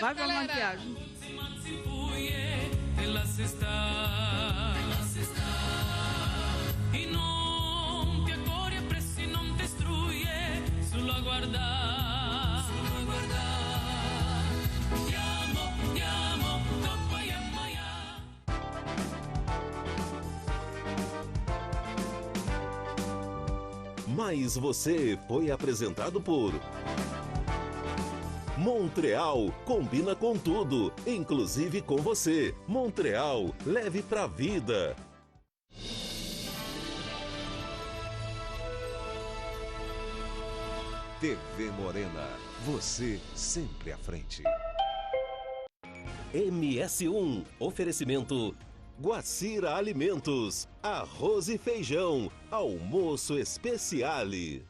Vai pra maquiagem. Mas você foi apresentado por Montreal, combina com tudo, inclusive com você. Montreal, leve pra vida. TV Morena, você sempre à frente. MS1, oferecimento Guacira Alimentos, arroz e feijão, almoço especiale.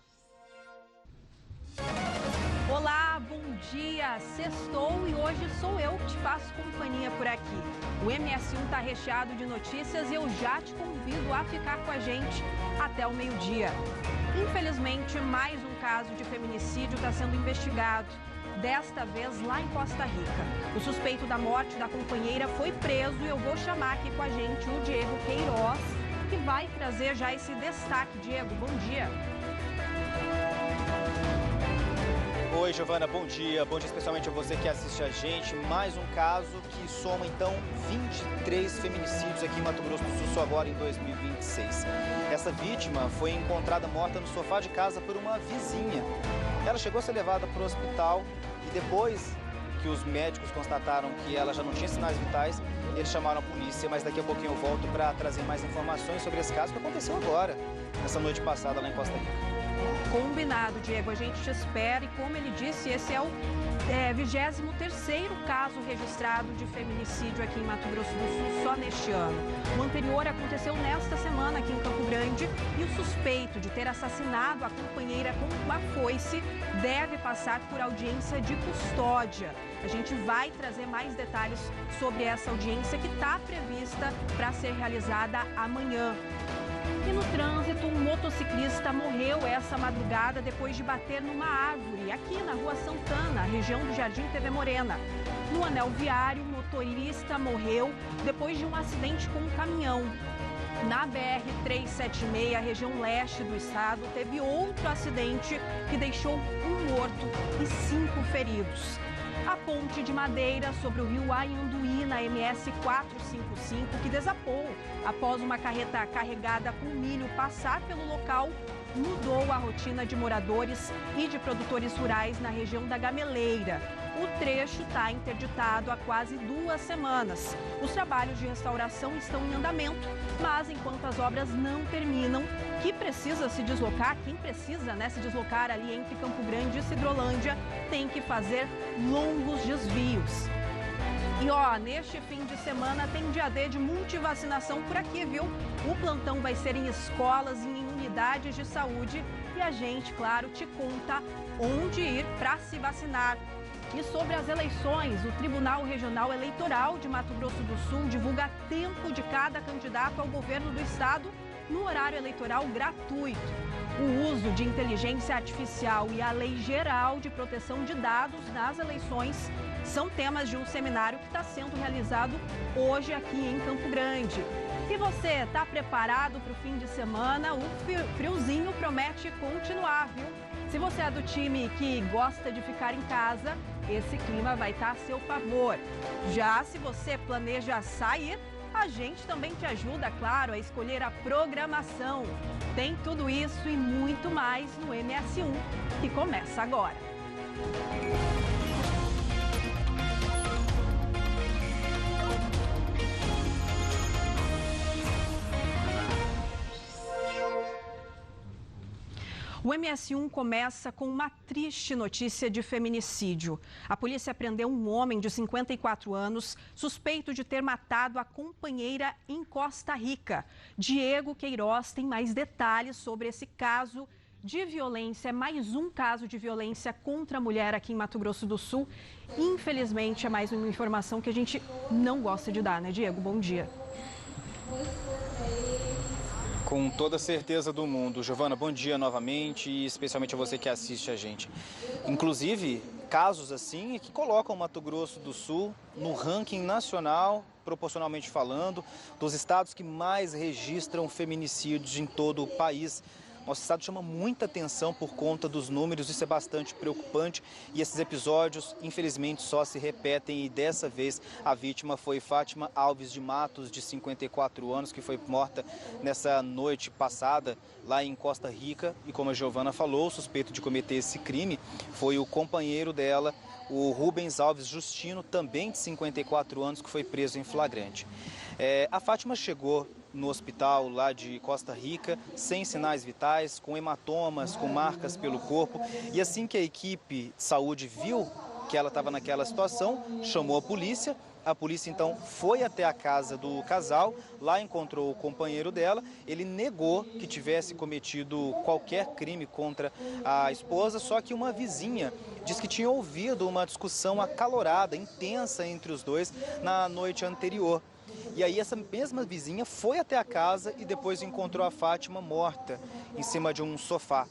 Olá, bom dia, sextou e hoje sou eu que te faço companhia por aqui. O MS1 está recheado de notícias e eu já te convido a ficar com a gente até o meio-dia. Infelizmente, mais um caso de feminicídio está sendo investigado. Desta vez lá em Costa Rica. O suspeito da morte da companheira foi preso e eu vou chamar aqui com a gente o Diego Queiroz, que vai trazer já esse destaque. Diego, bom dia. Oi, Giovana, bom dia especialmente a você que assiste a gente. Mais um caso que soma então 23 feminicídios aqui em Mato Grosso do Sul só agora em 2026. Essa vítima foi encontrada morta no sofá de casa por uma vizinha. Ela chegou a ser levada para o hospital e depois que os médicos constataram que ela já não tinha sinais vitais, eles chamaram a polícia, mas daqui a pouquinho eu volto para trazer mais informações sobre esse caso que aconteceu agora, nessa noite passada lá em Costa Rica. Combinado, Diego, a gente te espera e como ele disse, esse é o 23º caso registrado de feminicídio aqui em Mato Grosso do Sul só neste ano. O anterior aconteceu nesta semana aqui em Campo Grande e o suspeito de ter assassinado a companheira com uma foice deve passar por audiência de custódia. A gente vai trazer mais detalhes sobre essa audiência que está prevista para ser realizada amanhã. E no trânsito, um motociclista morreu essa madrugada depois de bater numa árvore aqui na Rua Santana, região do Jardim TV Morena. No anel viário, o motorista morreu depois de um acidente com um caminhão. Na BR-376, região leste do estado, teve outro acidente que deixou um morto e 5 feridos. A ponte de madeira sobre o rio Anhanduí, na MS 455, que desabou após uma carreta carregada com milho passar pelo local, mudou a rotina de moradores e de produtores rurais na região da Gameleira. O trecho está interditado há quase 2 semanas. Os trabalhos de restauração estão em andamento, mas enquanto as obras não terminam, quem precisa se deslocar se deslocar ali entre Campo Grande e Sidrolândia, tem que fazer longos desvios. E neste fim de semana tem dia D de multivacinação por aqui, viu? O plantão vai ser em escolas e em unidades de saúde e a gente, claro, te conta onde ir para se vacinar. E sobre as eleições, o Tribunal Regional Eleitoral de Mato Grosso do Sul divulga tempo de cada candidato ao governo do estado no horário eleitoral gratuito. O uso de inteligência artificial e a Lei Geral de Proteção de Dados nas eleições são temas de um seminário que está sendo realizado hoje aqui em Campo Grande. E você está preparado para o fim de semana? O friozinho promete continuar, viu? Se você é do time que gosta de ficar em casa, esse clima vai estar a seu favor. Já se você planeja sair, a gente também te ajuda, claro, a escolher a programação. Tem tudo isso e muito mais no MS1, que começa agora. O MS1 começa com uma triste notícia de feminicídio. A polícia prendeu um homem de 54 anos, suspeito de ter matado a companheira em Costa Rica. Diego Queiroz tem mais detalhes sobre esse caso de violência, mais um caso de violência contra a mulher aqui em Mato Grosso do Sul. Infelizmente, é mais uma informação que a gente não gosta de dar, né, Diego? Bom dia. Com toda certeza do mundo. Giovana, bom dia novamente e especialmente a você que assiste a gente. Inclusive, casos assim que colocam o Mato Grosso do Sul no ranking nacional, proporcionalmente falando, dos estados que mais registram feminicídios em todo o país. Nosso estado chama muita atenção por conta dos números, isso é bastante preocupante e esses episódios, infelizmente, só se repetem e dessa vez a vítima foi Fátima Alves de Matos, de 54 anos, que foi morta nessa noite passada lá em Costa Rica e, como a Giovana falou, o suspeito de cometer esse crime foi o companheiro dela, o Rubens Alves Justino, também de 54 anos, que foi preso em flagrante. A Fátima chegou no hospital lá de Costa Rica, sem sinais vitais, com hematomas, com marcas pelo corpo. E assim que a equipe de saúde viu que ela estava naquela situação, chamou a polícia. A polícia então foi até a casa do casal, lá encontrou o companheiro dela. Ele negou que tivesse cometido qualquer crime contra a esposa, só que uma vizinha diz que tinha ouvido uma discussão acalorada, intensa entre os dois na noite anterior. E aí essa mesma vizinha foi até a casa e depois encontrou a Fátima morta em cima de um sofá.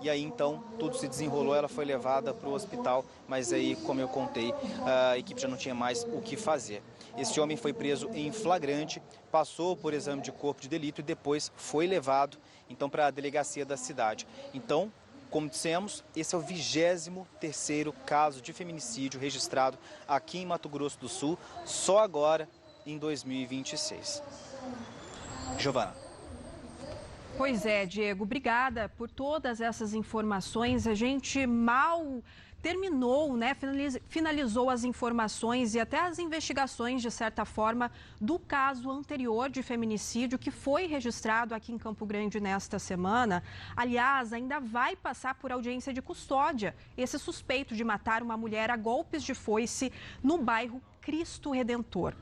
E aí então tudo se desenrolou, ela foi levada para o hospital, mas aí, como eu contei, a equipe já não tinha mais o que fazer. Esse homem foi preso em flagrante, passou por exame de corpo de delito e depois foi levado então para a delegacia da cidade. Então, como dissemos, esse é o 23º caso de feminicídio registrado aqui em Mato Grosso do Sul, só agora em 2026. Giovana. Pois é, Diego, obrigada por todas essas informações. A gente mal terminou, né? Finalizou as informações e até as investigações, de certa forma, do caso anterior de feminicídio que foi registrado aqui em Campo Grande nesta semana. Aliás, ainda vai passar por audiência de custódia esse suspeito de matar uma mulher a golpes de foice no bairro Cristo Redentor.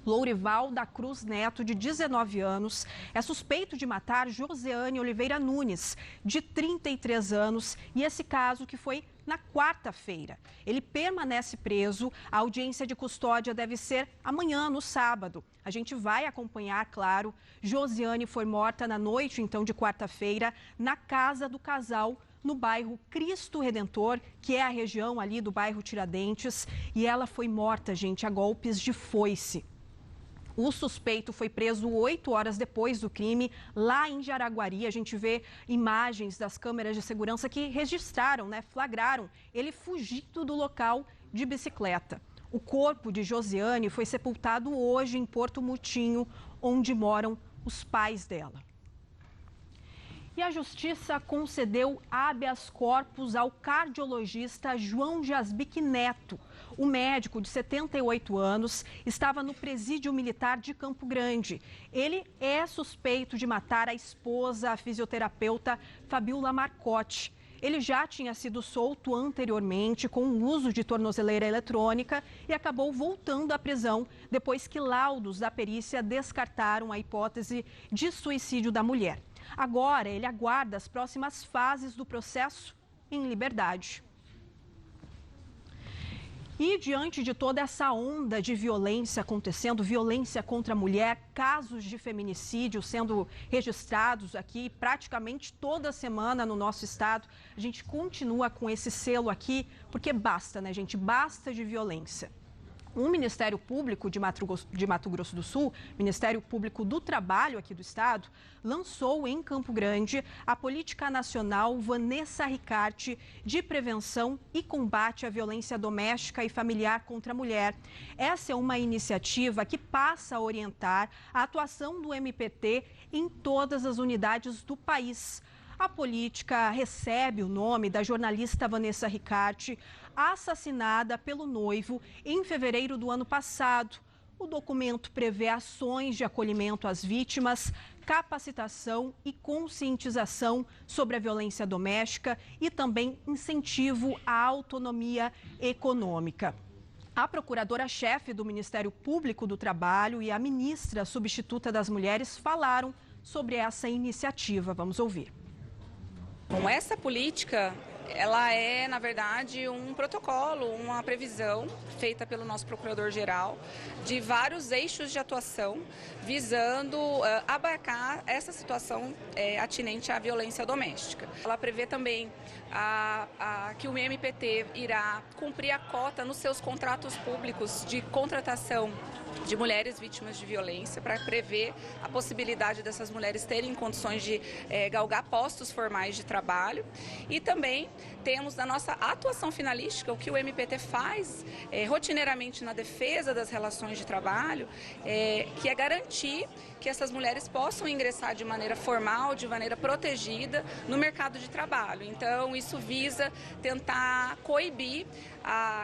Lourival da Cruz Neto, de 19 anos, é suspeito de matar Josiane Oliveira Nunes, de 33 anos, e esse caso que foi na quarta-feira. Ele permanece preso, a audiência de custódia deve ser amanhã, no sábado. A gente vai acompanhar, claro. Josiane foi morta na noite, então, de quarta-feira, na casa do casal, no bairro Cristo Redentor, que é a região ali do bairro Tiradentes, e ela foi morta, gente, a golpes de foice. O suspeito foi preso 8 horas depois do crime, lá em Jaraguari. A gente vê imagens das câmeras de segurança que registraram, né, flagraram ele fugindo do local de bicicleta. O corpo de Josiane foi sepultado hoje em Porto Mutinho, onde moram os pais dela. E a Justiça concedeu habeas corpus ao cardiologista João Jasbic Neto. O médico de 78 anos estava no presídio militar de Campo Grande. Ele é suspeito de matar a esposa, a fisioterapeuta Fabiola Marcotti. Ele já tinha sido solto anteriormente com o uso de tornozeleira eletrônica e acabou voltando à prisão depois que laudos da perícia descartaram a hipótese de suicídio da mulher. Agora, ele aguarda as próximas fases do processo em liberdade. E diante de toda essa onda de violência acontecendo, violência contra a mulher, casos de feminicídio sendo registrados aqui praticamente toda semana no nosso estado, a gente continua com esse selo aqui, porque basta, né, gente? Basta de violência. O Ministério Público de Mato Grosso do Sul, Ministério Público do Trabalho aqui do estado, lançou em Campo Grande a Política Nacional Vanessa Ricarte de Prevenção e Combate à Violência Doméstica e Familiar contra a Mulher. Essa é uma iniciativa que passa a orientar a atuação do MPT em todas as unidades do país. A política recebe o nome da jornalista Vanessa Ricarte, assassinada pelo noivo em fevereiro do ano passado. O documento prevê ações de acolhimento às vítimas, capacitação e conscientização sobre a violência doméstica e também incentivo à autonomia econômica. A procuradora-chefe do Ministério Público do Trabalho e a ministra substituta das Mulheres falaram sobre essa iniciativa. Vamos ouvir. Bom, essa política Ela é, na verdade, um protocolo, uma previsão feita pelo nosso procurador-geral de vários eixos de atuação visando abarcar essa situação atinente à violência doméstica. Ela prevê também que o MPT irá cumprir a cota nos seus contratos públicos de contratação de mulheres vítimas de violência, para prever a possibilidade dessas mulheres terem condições de galgar postos formais de trabalho. E também temos na nossa atuação finalística o que o MPT faz rotineiramente na defesa das relações de trabalho, que é garantir que essas mulheres possam ingressar de maneira formal, de maneira protegida no mercado de trabalho. Então, isso visa tentar coibir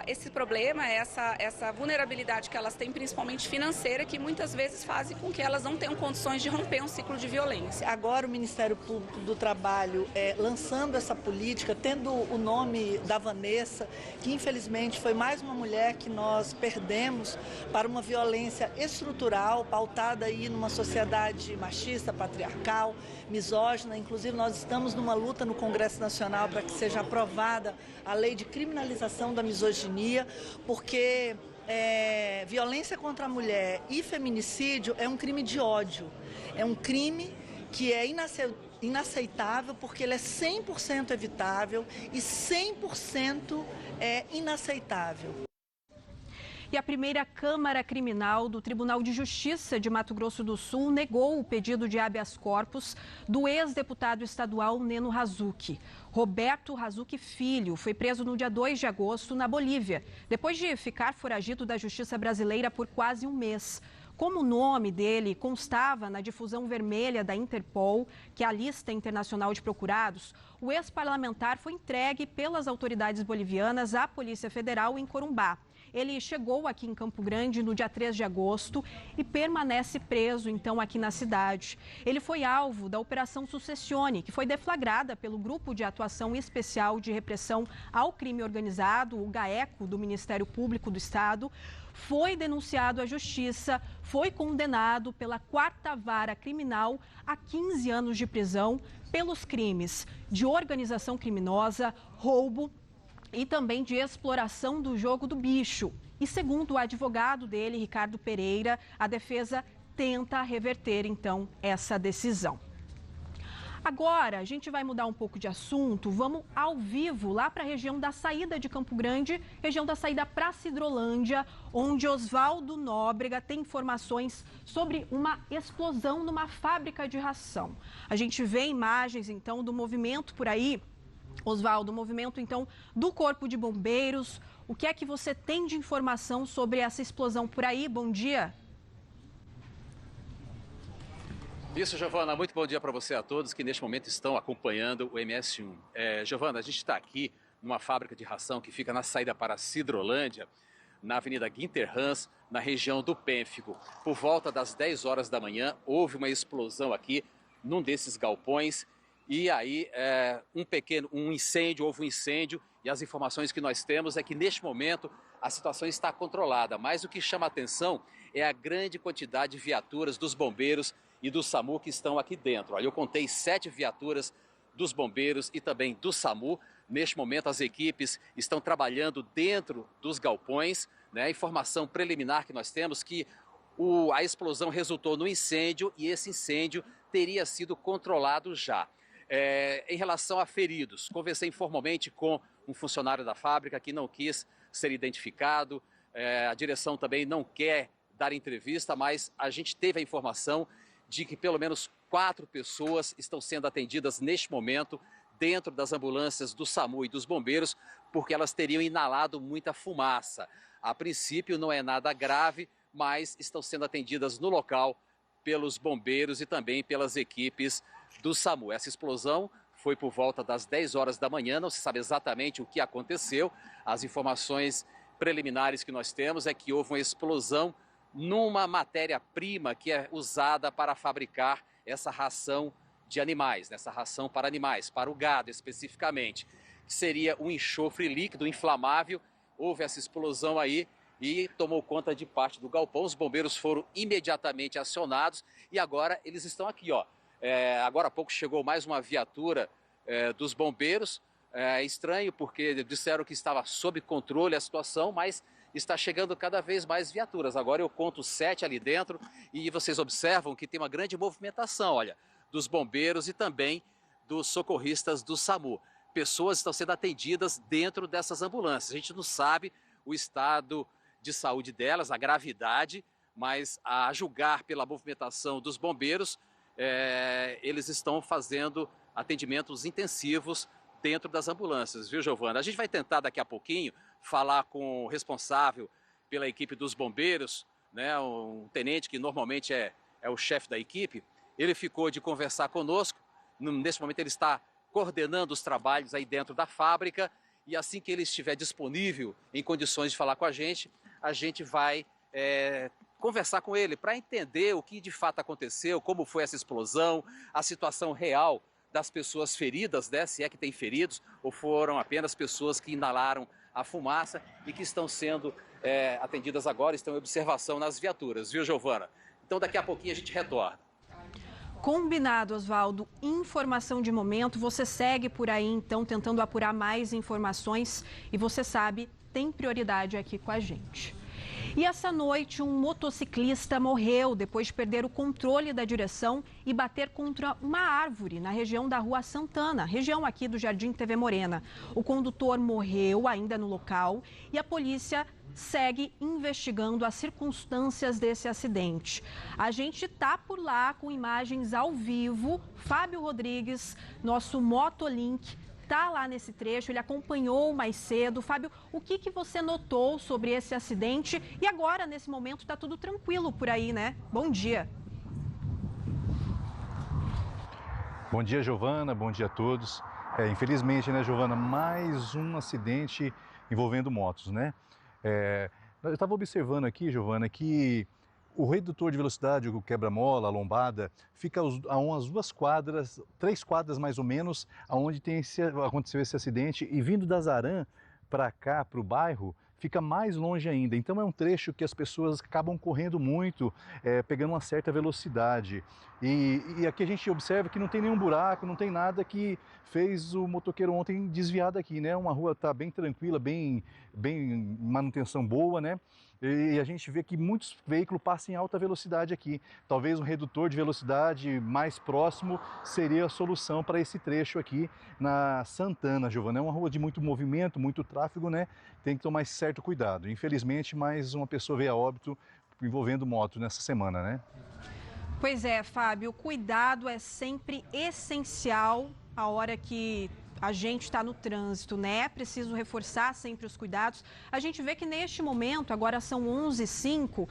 esse problema, essa vulnerabilidade que elas têm, principalmente financeira, que muitas vezes fazem com que elas não tenham condições de romper um ciclo de violência. Agora o Ministério Público do Trabalho lançando essa política, tendo o nome da Vanessa, que infelizmente foi mais uma mulher que nós perdemos para uma violência estrutural, pautada aí numa sociedade machista, patriarcal, misógina. Inclusive nós estamos numa luta no Congresso Nacional para que seja aprovada a lei de criminalização da misoginia, porque violência contra a mulher e feminicídio é um crime de ódio, é um crime que é inaceitável porque ele é 100% evitável e 100% inaceitável. E a primeira Câmara Criminal do Tribunal de Justiça de Mato Grosso do Sul negou o pedido de habeas corpus do ex-deputado estadual Neno Razucchi. Roberto Razucchi Filho foi preso no dia 2 de agosto na Bolívia, depois de ficar foragido da Justiça brasileira por quase um mês. Como o nome dele constava na difusão vermelha da Interpol, que é a lista internacional de procurados, o ex-parlamentar foi entregue pelas autoridades bolivianas à Polícia Federal em Corumbá. Ele chegou aqui em Campo Grande no dia 3 de agosto e permanece preso, então, aqui na cidade. Ele foi alvo da Operação Sucessione, que foi deflagrada pelo Grupo de Atuação Especial de Repressão ao Crime Organizado, o GAECO, do Ministério Público do Estado. Foi denunciado à Justiça, foi condenado pela 4ª Vara Criminal a 15 anos de prisão pelos crimes de organização criminosa, roubo e também de exploração do jogo do bicho. E segundo o advogado dele, Ricardo Pereira, a defesa tenta reverter, então, essa decisão. Agora, a gente vai mudar um pouco de assunto, vamos ao vivo lá para a região da saída de Campo Grande, região da saída para Sidrolândia, onde Oswaldo Nóbrega tem informações sobre uma explosão numa fábrica de ração. A gente vê imagens, então, do movimento por aí. Oswaldo, o movimento, então, do Corpo de Bombeiros. O que é que você tem de informação sobre essa explosão por aí? Bom dia. Isso, Giovana. Muito bom dia para você a todos que neste momento estão acompanhando o MS1. Giovana, a gente está aqui numa fábrica de ração que fica na saída para Sidrolândia, na Avenida Guinter Hans, na região do Pênfico. Por volta das 10 horas da manhã, houve uma explosão aqui num desses galpões. E aí, houve um incêndio, e as informações que nós temos é que neste momento a situação está controlada. Mas o que chama a atenção é a grande quantidade de viaturas dos bombeiros e do SAMU que estão aqui dentro. Olha, eu contei 7 viaturas dos bombeiros e também do SAMU. Neste momento as equipes estão trabalhando dentro dos galpões, né? A informação preliminar que nós temos que a explosão resultou no incêndio e esse incêndio teria sido controlado já. Em relação a feridos, conversei informalmente com um funcionário da fábrica que não quis ser identificado. A direção também não quer dar entrevista, mas a gente teve a informação de que pelo menos 4 pessoas estão sendo atendidas neste momento dentro das ambulâncias do SAMU e dos bombeiros, porque elas teriam inalado muita fumaça. A princípio não é nada grave, mas estão sendo atendidas no local pelos bombeiros e também pelas equipes do SAMU. Essa explosão foi por volta das 10 horas da manhã, não se sabe exatamente o que aconteceu. As informações preliminares que nós temos é que houve uma explosão numa matéria-prima que é usada para fabricar essa ração de animais, essa ração para animais, para o gado especificamente, que seria um enxofre líquido inflamável. Houve essa explosão aí e tomou conta de parte do galpão. Os bombeiros foram imediatamente acionados e agora eles estão aqui, ó. Agora há pouco chegou mais uma viatura dos bombeiros É estranho porque disseram que estava sob controle a situação, mas está chegando cada vez mais viaturas. Agora eu conto 7 ali dentro e vocês observam que tem uma grande movimentação, olha, dos bombeiros e também dos socorristas do SAMU. Pessoas estão sendo atendidas dentro dessas ambulâncias. A gente não sabe o estado de saúde delas, a gravidade, mas a julgar pela movimentação dos bombeiros, eles estão fazendo atendimentos intensivos dentro das ambulâncias, viu, Giovana? A gente vai tentar daqui a pouquinho falar com o responsável pela equipe dos bombeiros, né, um tenente que normalmente é o chefe da equipe. Ele ficou de conversar conosco. Nesse momento ele está coordenando os trabalhos aí dentro da fábrica e assim que ele estiver disponível, em condições de falar com a gente vai conversar com ele para entender o que de fato aconteceu, como foi essa explosão, a situação real das pessoas feridas, né, se é que tem feridos ou foram apenas pessoas que inalaram a fumaça e que estão sendo atendidas agora, estão em observação nas viaturas, viu, Giovana? Então daqui a pouquinho a gente retorna. Combinado, Oswaldo. Informação de momento, você segue por aí então tentando apurar mais informações e você sabe, tem prioridade aqui com a gente. E essa noite, um motociclista morreu depois de perder o controle da direção e bater contra uma árvore na região da Rua Santana, região aqui do Jardim TV Morena. O condutor morreu ainda no local e a polícia segue investigando as circunstâncias desse acidente. A gente está por lá com imagens ao vivo. Fábio Rodrigues, nosso Motolink, está lá nesse trecho, ele acompanhou mais cedo. Fábio, o que você notou sobre esse acidente? E agora, nesse momento, está tudo tranquilo por aí, né? Bom dia. Bom dia, Giovana. Bom dia a todos. Infelizmente, né, Giovana, mais um acidente envolvendo motos, né? Eu estava observando aqui, Giovana, que o redutor de velocidade, o quebra-mola, a lombada, fica a umas 2 quadras, 3 quadras mais ou menos, aonde aconteceu esse acidente. E vindo da Zaran para cá, para o bairro, fica mais longe ainda. Então é um trecho que as pessoas acabam correndo muito, pegando uma certa velocidade. E aqui a gente observa que não tem nenhum buraco, não tem nada que fez o motoqueiro ontem desviar daqui, né? Uma rua está bem tranquila, bem manutenção boa, né? E a gente vê que muitos veículos passam em alta velocidade aqui. Talvez um redutor de velocidade mais próximo seria a solução para esse trecho aqui na Santana, Giovana. É uma rua de muito movimento, muito tráfego, né? Tem que tomar certo cuidado. Infelizmente, mais uma pessoa veio a óbito envolvendo moto nessa semana, né? Pois é, Fábio, o cuidado é sempre essencial a hora que a gente está no trânsito, né? É preciso reforçar sempre os cuidados. A gente vê que neste momento, agora são 11h05,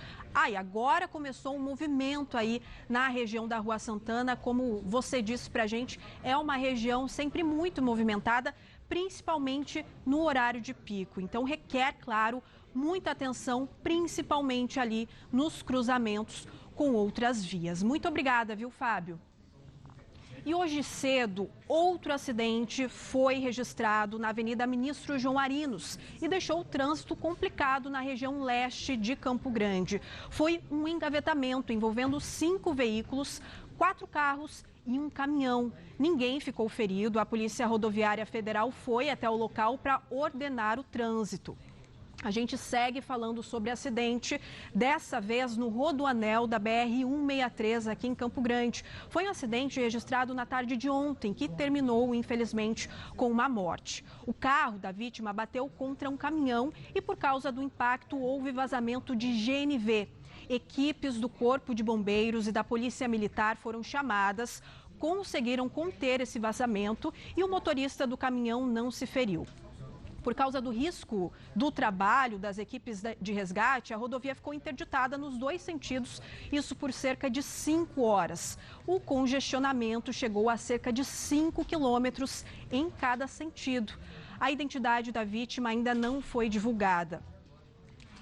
e agora começou um movimento aí na região da Rua Santana. Como você disse pra gente, é uma região sempre muito movimentada, principalmente no horário de pico. Então requer, claro, muita atenção, principalmente ali nos cruzamentos com outras vias. Muito obrigada, viu, Fábio? E hoje cedo, outro acidente foi registrado na Avenida Ministro João Arinos e deixou o trânsito complicado na região leste de Campo Grande. Foi um engavetamento envolvendo 5 veículos, 4 carros e um caminhão. Ninguém ficou ferido. A Polícia Rodoviária Federal foi até o local para ordenar o trânsito. A gente segue falando sobre acidente, dessa vez no rodoanel da BR-163 aqui em Campo Grande. Foi um acidente registrado na tarde de ontem, que terminou, infelizmente, com uma morte. O carro da vítima bateu contra um caminhão e, por causa do impacto, houve vazamento de GNV. Equipes do Corpo de Bombeiros e da Polícia Militar foram chamadas, conseguiram conter esse vazamento e o motorista do caminhão não se feriu. Por causa do risco do trabalho das equipes de resgate, a rodovia ficou interditada nos 2 sentidos, isso por cerca de 5 horas. O congestionamento chegou a cerca de 5 quilômetros em cada sentido. A identidade da vítima ainda não foi divulgada.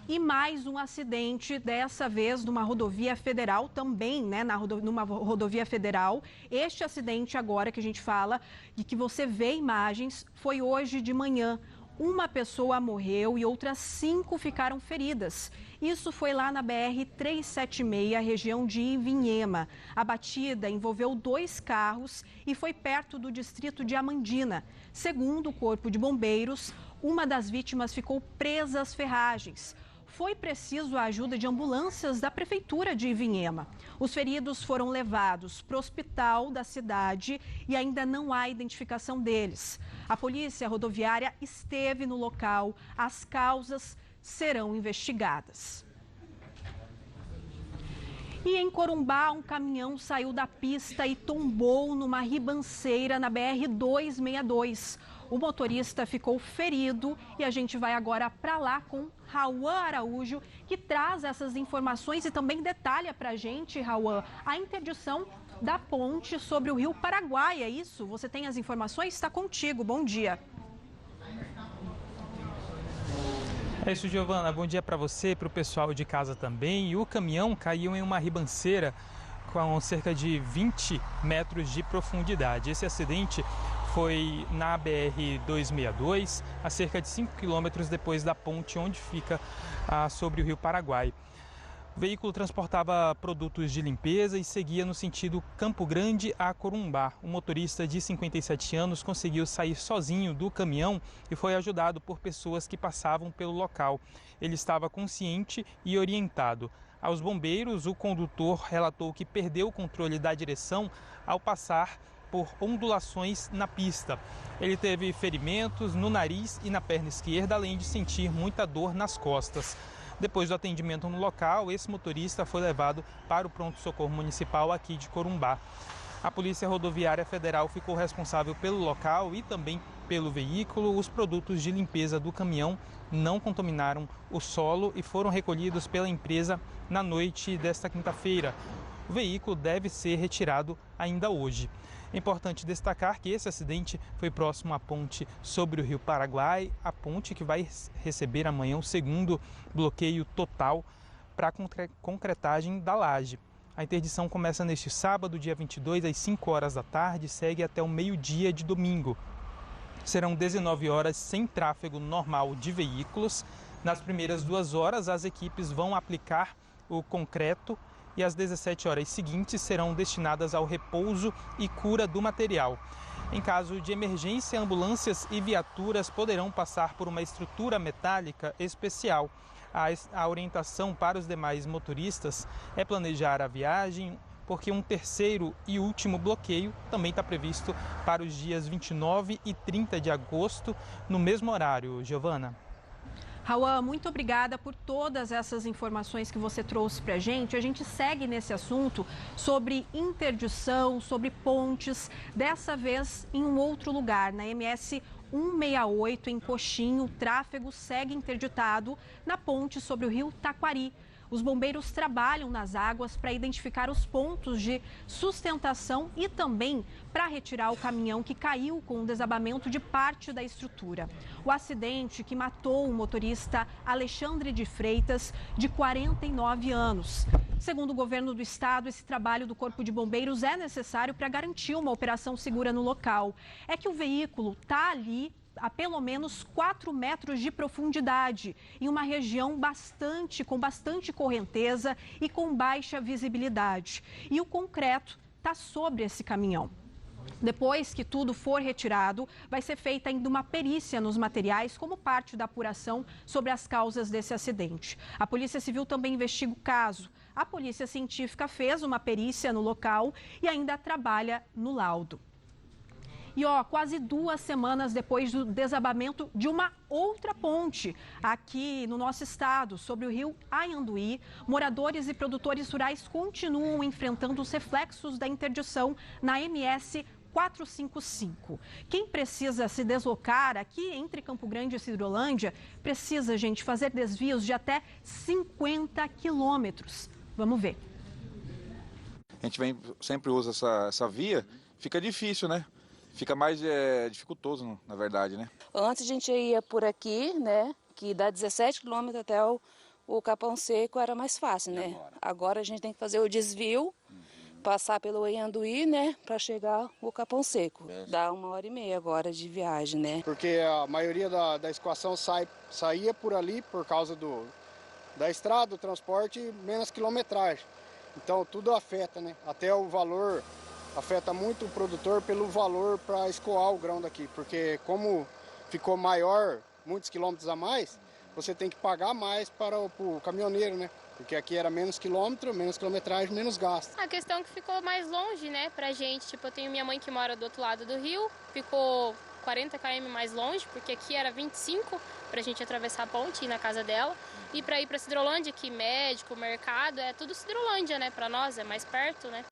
E mais um acidente, dessa vez numa rodovia federal também, né? Numa rodovia federal. Este acidente agora que a gente fala e que você vê imagens, foi hoje de manhã. uma pessoa morreu e outras 5 ficaram feridas. Isso foi lá na BR-376, região de Ivinhema. A batida envolveu 2 carros e foi perto do distrito de Amandina. Segundo o Corpo de Bombeiros, uma das vítimas ficou presa às ferragens. Foi preciso a ajuda de ambulâncias da Prefeitura de Ivinhema. Os feridos foram levados para o hospital da cidade e ainda não há identificação deles. A Polícia Rodoviária esteve no local. As causas serão investigadas. E em Corumbá, um caminhão saiu da pista e tombou numa ribanceira na BR-262. O motorista ficou ferido e a gente vai agora para lá com Rauan Araújo, que traz essas informações e também detalha para a gente, Rauan, a interdição da ponte sobre o Rio Paraguai. É isso? Você tem as informações? Está contigo. Bom dia. É isso, Giovana. Bom dia para você, para o pessoal de casa também. E o caminhão caiu em uma ribanceira com cerca de 20 metros de profundidade. Esse acidente foi na BR-262, a cerca de 5 quilômetros depois da ponte onde fica sobre o Rio Paraguai. O veículo transportava produtos de limpeza e seguia no sentido Campo Grande a Corumbá. O motorista de 57 anos conseguiu sair sozinho do caminhão e foi ajudado por pessoas que passavam pelo local. Ele estava consciente e orientado. Aos bombeiros, o condutor relatou que perdeu o controle da direção ao passar por ondulações na pista. Ele teve ferimentos no nariz e na perna esquerda, além de sentir muita dor nas costas. Depois do atendimento no local, esse motorista foi levado para o pronto-socorro municipal aqui de Corumbá. A Polícia Rodoviária Federal ficou responsável pelo local e também pelo veículo. Os produtos de limpeza do caminhão não contaminaram o solo e foram recolhidos pela empresa na noite desta quinta-feira. O veículo deve ser retirado ainda hoje. É importante destacar que esse acidente foi próximo à ponte sobre o Rio Paraguai, a ponte que vai receber amanhã o segundo bloqueio total para a concretagem da laje. A interdição começa neste sábado, dia 22, às 5 horas da tarde, e segue até o meio-dia de domingo. Serão 19 horas sem tráfego normal de veículos. Nas primeiras 2 horas, as equipes vão aplicar o concreto e as 17 horas seguintes serão destinadas ao repouso e cura do material. Em caso de emergência, ambulâncias e viaturas poderão passar por uma estrutura metálica especial. A orientação para os demais motoristas é planejar a viagem, porque um terceiro e último bloqueio também está previsto para os dias 29 e 30 de agosto, no mesmo horário. Giovana. Rauan, muito obrigada por todas essas informações que você trouxe para a gente. A gente segue nesse assunto sobre interdição, sobre pontes, dessa vez em um outro lugar, na MS 168, em Coxim. O tráfego segue interditado na ponte sobre o rio Taquari. Os bombeiros trabalham nas águas para identificar os pontos de sustentação e também para retirar o caminhão que caiu com o desabamento de parte da estrutura. O acidente que matou o motorista Alexandre de Freitas, de 49 anos. Segundo o governo do estado, esse trabalho do Corpo de Bombeiros é necessário para garantir uma operação segura no local. É que o veículo está ali a pelo menos 4 metros de profundidade, em uma região com bastante correnteza e com baixa visibilidade. E o concreto está sobre esse caminhão. Depois que tudo for retirado, vai ser feita ainda uma perícia nos materiais como parte da apuração sobre as causas desse acidente. A Polícia Civil também investiga o caso. A Polícia Científica fez uma perícia no local e ainda trabalha no laudo. E quase 2 semanas depois do desabamento de uma outra ponte aqui no nosso estado, sobre o rio Anhanduí, moradores e produtores rurais continuam enfrentando os reflexos da interdição na MS 455. Quem precisa se deslocar aqui entre Campo Grande e Cidrolândia precisa, gente, fazer desvios de até 50 quilômetros. Vamos ver. A gente sempre usa essa via, fica difícil, né? Fica mais dificultoso, na verdade, né? Antes a gente ia por aqui, né? Que dá 17 quilômetros até o Capão Seco, era mais fácil, né? Agora a gente tem que fazer o desvio passar pelo Anhanduí, né, para chegar o Capão Seco. Dá 1h30 agora de viagem, né? Porque a maioria da escoação saía por ali por causa da estrada, do transporte, menos quilometragem. Então tudo afeta, né? Até o valor afeta muito o produtor pelo valor para escoar o grão daqui, porque como ficou maior, muitos quilômetros a mais, você tem que pagar mais para o caminhoneiro, né? Porque aqui era menos quilômetro, menos quilometragem, menos gasto. A questão é que ficou mais longe, né, pra gente. Tipo, eu tenho minha mãe que mora do outro lado do rio, ficou 40 km mais longe, porque aqui era 25 pra gente atravessar a ponte e ir na casa dela. E pra ir pra Sidrolândia, que médico, mercado, é tudo Sidrolândia, né, pra nós, é mais perto, né.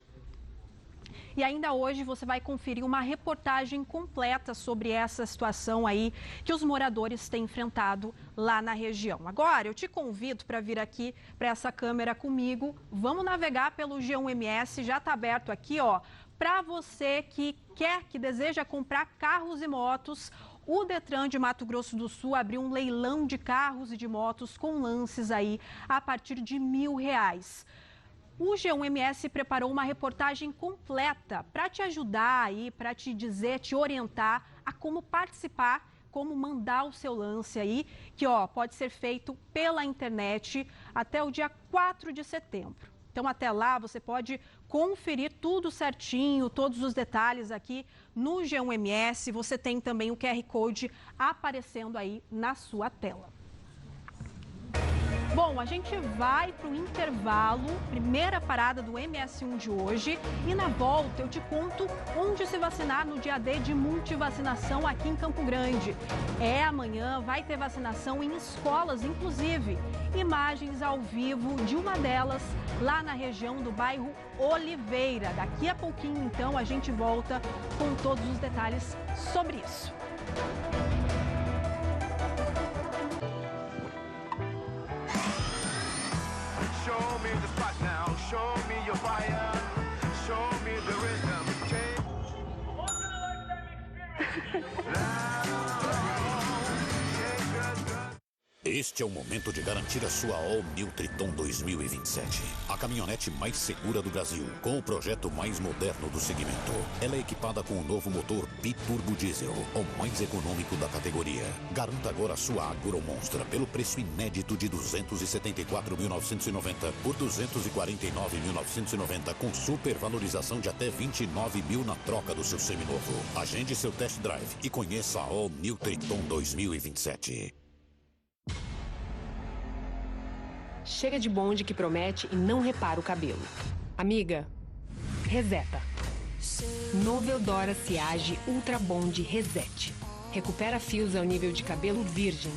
E ainda hoje você vai conferir uma reportagem completa sobre essa situação aí que os moradores têm enfrentado lá na região. Agora eu te convido para vir aqui para essa câmera comigo. Vamos navegar pelo G1MS, já está aberto aqui, ó, para você que deseja comprar carros e motos. O Detran de Mato Grosso do Sul abriu um leilão de carros e de motos com lances aí a partir de R$1.000. O G1MS preparou uma reportagem completa para te ajudar aí, para te dizer, te orientar a como participar, como mandar o seu lance aí, que ó, pode ser feito pela internet até o dia 4 de setembro. Então até lá você pode conferir tudo certinho, todos os detalhes aqui no G1MS. Você tem também o QR Code aparecendo aí na sua tela. Bom, a gente vai para o intervalo, primeira parada do MS1 de hoje. E na volta eu te conto onde se vacinar no dia D de multivacinação aqui em Campo Grande. Amanhã vai ter vacinação em escolas, inclusive. Imagens ao vivo de uma delas lá na região do bairro Oliveira. Daqui a pouquinho, então, a gente volta com todos os detalhes sobre isso. Show me the spot now, show me your fire, show me the rhythm. Este é o momento de garantir a sua All New Triton 2027. A caminhonete mais segura do Brasil, com o projeto mais moderno do segmento. Ela é equipada com o novo motor Biturbo Diesel, o mais econômico da categoria. Garanta agora a sua Agro Monstra pelo preço inédito de R$ 274.990 por R$ 249.990, com supervalorização de até R$ 29.000 na troca do seu seminovo. Agende seu test drive e conheça a All New Triton 2027. Chega de bonde que promete e não repara o cabelo. Amiga, reseta. Novo Eudora Ciage Ultra Bond Reset. Recupera fios ao nível de cabelo virgem.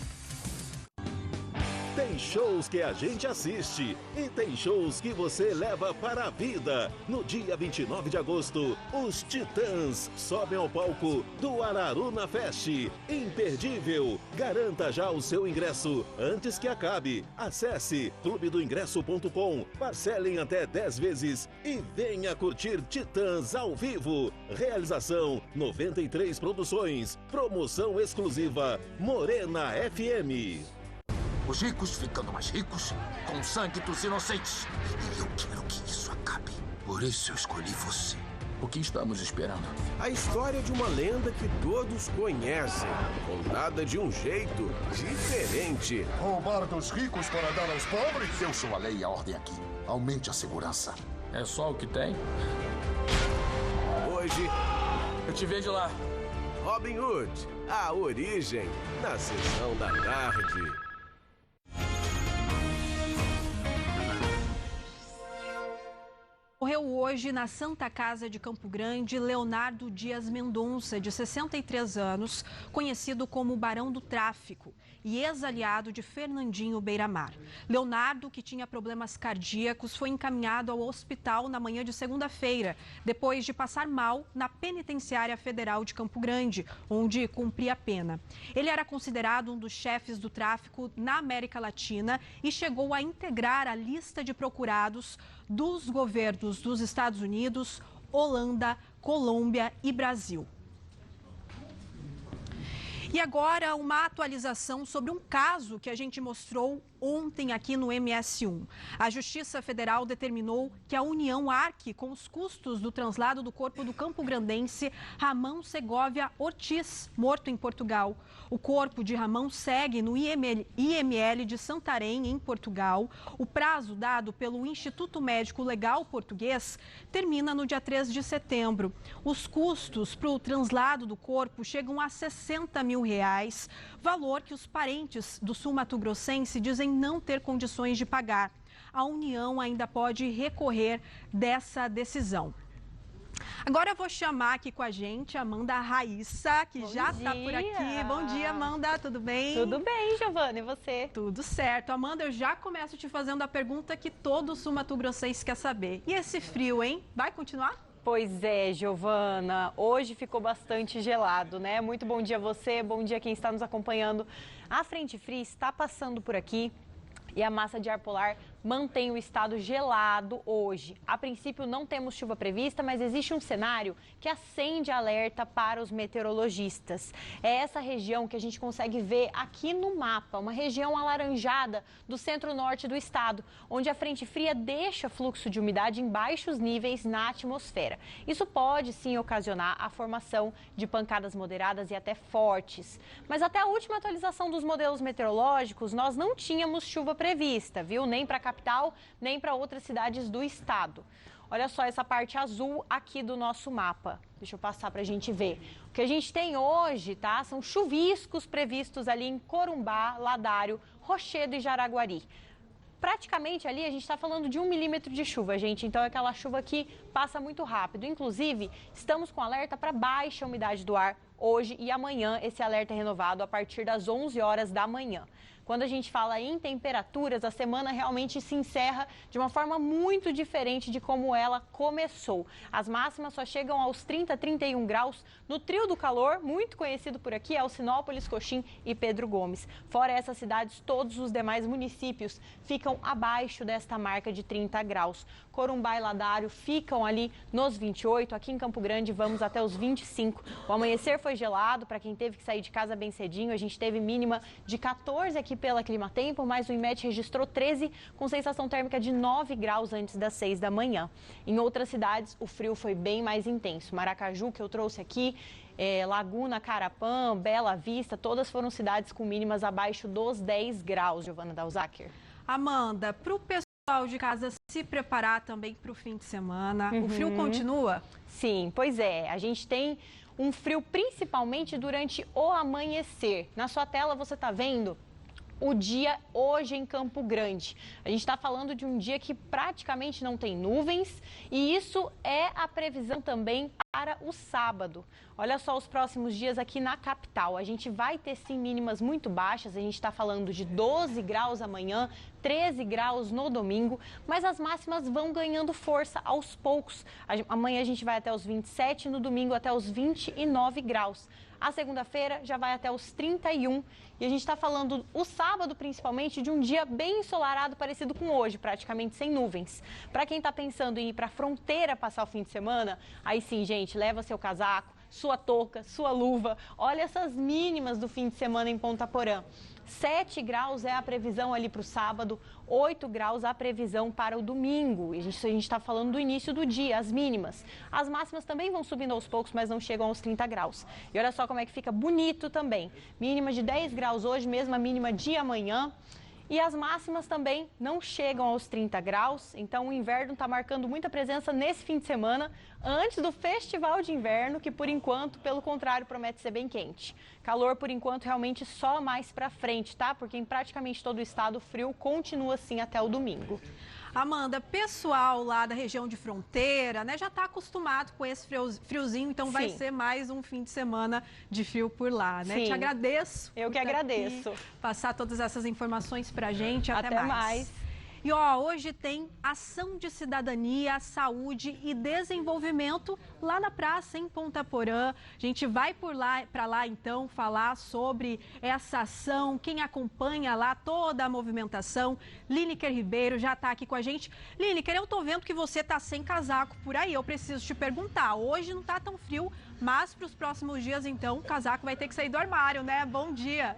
Tem shows que a gente assiste e tem shows que você leva para a vida. No dia 29 de agosto, os Titãs sobem ao palco do Araruna Fest. Imperdível! Garanta já o seu ingresso antes que acabe. Acesse clubedoingresso.com, parcelem até 10 vezes e venha curtir Titãs ao vivo. Realização 93 Produções. Promoção exclusiva Morena FM. Os ricos ficando mais ricos, com o sangue dos inocentes. E eu quero que isso acabe. Por isso eu escolhi você. O que estamos esperando? A história de uma lenda que todos conhecem, contada de um jeito diferente. Roubar dos ricos para dar aos pobres? Eu sou a lei e a ordem aqui. Aumente a segurança. É só o que tem? Hoje... eu te vejo lá. Robin Hood, a origem, na sessão da tarde. Morreu hoje na Santa Casa de Campo Grande Leonardo Dias Mendonça, de 63 anos, conhecido como Barão do Tráfico e ex-aliado de Fernandinho Beiramar. Leonardo, que tinha problemas cardíacos, foi encaminhado ao hospital na manhã de segunda-feira, depois de passar mal na Penitenciária Federal de Campo Grande, onde cumpria a pena. Ele era considerado um dos chefes do tráfico na América Latina e chegou a integrar a lista de procurados dos governos dos Estados Unidos, Holanda, Colômbia e Brasil. E agora uma atualização sobre um caso que a gente mostrou ontem aqui no MS1. A Justiça Federal determinou que a União arque com os custos do translado do corpo do campograndense Ramão Segovia Ortiz, morto em Portugal. O corpo de Ramão segue no IML de Santarém, em Portugal. O prazo dado pelo Instituto Médico Legal Português termina no dia 3 de setembro. Os custos para o translado do corpo chegam a R$60 mil, valor que os parentes do sul-mato-grossense dizem não ter condições de pagar. A União ainda pode recorrer dessa decisão. Agora eu vou chamar aqui com a gente a Amanda Raissa, que já está por aqui. Bom dia, Amanda, tudo bem? Tudo bem, Giovana, e você? Tudo certo. Amanda, eu já começo te fazendo a pergunta que todo sul-mato-grossense quer saber. E esse frio, hein? Vai continuar? Pois é, Giovana, hoje ficou bastante gelado, né? Muito bom dia a você, bom dia quem está nos acompanhando. A frente fria está passando por aqui e a massa de ar polar mantém o estado gelado hoje. A princípio não temos chuva prevista, mas existe um cenário que acende alerta para os meteorologistas. É essa região que a gente consegue ver aqui no mapa, uma região alaranjada do centro-norte do estado, onde a frente fria deixa fluxo de umidade em baixos níveis na atmosfera. Isso pode sim ocasionar a formação de pancadas moderadas e até fortes. Mas até a última atualização dos modelos meteorológicos, nós não tínhamos chuva prevista, viu? Nem para a capital, nem para outras cidades do estado. Olha só essa parte azul aqui do nosso mapa. Deixa eu passar para a gente ver. O que a gente tem hoje, tá? São chuviscos previstos ali em Corumbá, Ladário, Rochedo e Jaraguari. Praticamente ali a gente está falando de 1 milímetro de chuva, gente. Então é aquela chuva que passa muito rápido. Inclusive, estamos com alerta para baixa umidade do ar hoje e amanhã. Esse alerta é renovado a partir das 11 horas da manhã. Quando a gente fala em temperaturas, a semana realmente se encerra de uma forma muito diferente de como ela começou. As máximas só chegam aos 30, 31 graus no trio do calor, muito conhecido por aqui, Alcinópolis, Coxim e Pedro Gomes. Fora essas cidades, todos os demais municípios ficam abaixo desta marca de 30 graus. Corumbá e Ladário ficam ali nos 28, aqui em Campo Grande vamos até os 25. O amanhecer foi gelado, para quem teve que sair de casa bem cedinho, a gente teve mínima de 14 aqui pela Climatempo, mas o IMET registrou 13 com sensação térmica de 9 graus antes das 6 da manhã. Em outras cidades, o frio foi bem mais intenso. Maracaju, que eu trouxe aqui, Laguna, Carapã, Bela Vista, todas foram cidades com mínimas abaixo dos 10 graus, Giovana Dalzacker. Amanda, para o pessoal de casa se preparar também para o fim de semana, o frio continua? Sim, pois é. A gente tem um frio principalmente durante o amanhecer. Na sua tela você está vendo o dia hoje em Campo Grande. A gente está falando de um dia que praticamente não tem nuvens e isso é a previsão também para o sábado. Olha só os próximos dias aqui na capital. A gente vai ter sim mínimas muito baixas, a gente está falando de 12 graus amanhã, 13 graus no domingo, mas as máximas vão ganhando força aos poucos. Amanhã a gente vai até os 27, no domingo até os 29 graus. A segunda-feira já vai até os 31 e a gente está falando o sábado principalmente de um dia bem ensolarado, parecido com hoje, praticamente sem nuvens. Para quem está pensando em ir para a fronteira passar o fim de semana, aí sim, gente, leva seu casaco, sua touca, sua luva. Olha essas mínimas do fim de semana em Ponta Porã. 7 graus é a previsão ali para o sábado, 8 graus a previsão para o domingo. E a gente está falando do início do dia, as mínimas. As máximas também vão subindo aos poucos, mas não chegam aos 30 graus. E olha só como é que fica bonito também. Mínima de 10 graus hoje, mesma mínima de amanhã. E as máximas também não chegam aos 30 graus, então o inverno está marcando muita presença nesse fim de semana, antes do festival de inverno, que por enquanto, pelo contrário, promete ser bem quente. Calor, por enquanto, realmente só mais para frente, tá? Porque em praticamente todo o estado o frio continua assim até o domingo. Amanda, pessoal lá da região de fronteira, né, já está acostumado com esse friozinho, então vai ser mais um fim de semana de frio por lá, né? Te agradeço. Eu que agradeço. Passar todas essas informações pra gente. Até mais. E ó, hoje tem ação de cidadania, saúde e desenvolvimento lá na praça em Ponta Porã. A gente vai para lá então falar sobre essa ação, quem acompanha lá toda a movimentação. Lineker Ribeiro já está aqui com a gente. Lineker, eu tô vendo que você tá sem casaco por aí. Eu preciso te perguntar, hoje não tá tão frio, mas para os próximos dias então o casaco vai ter que sair do armário, né? Bom dia.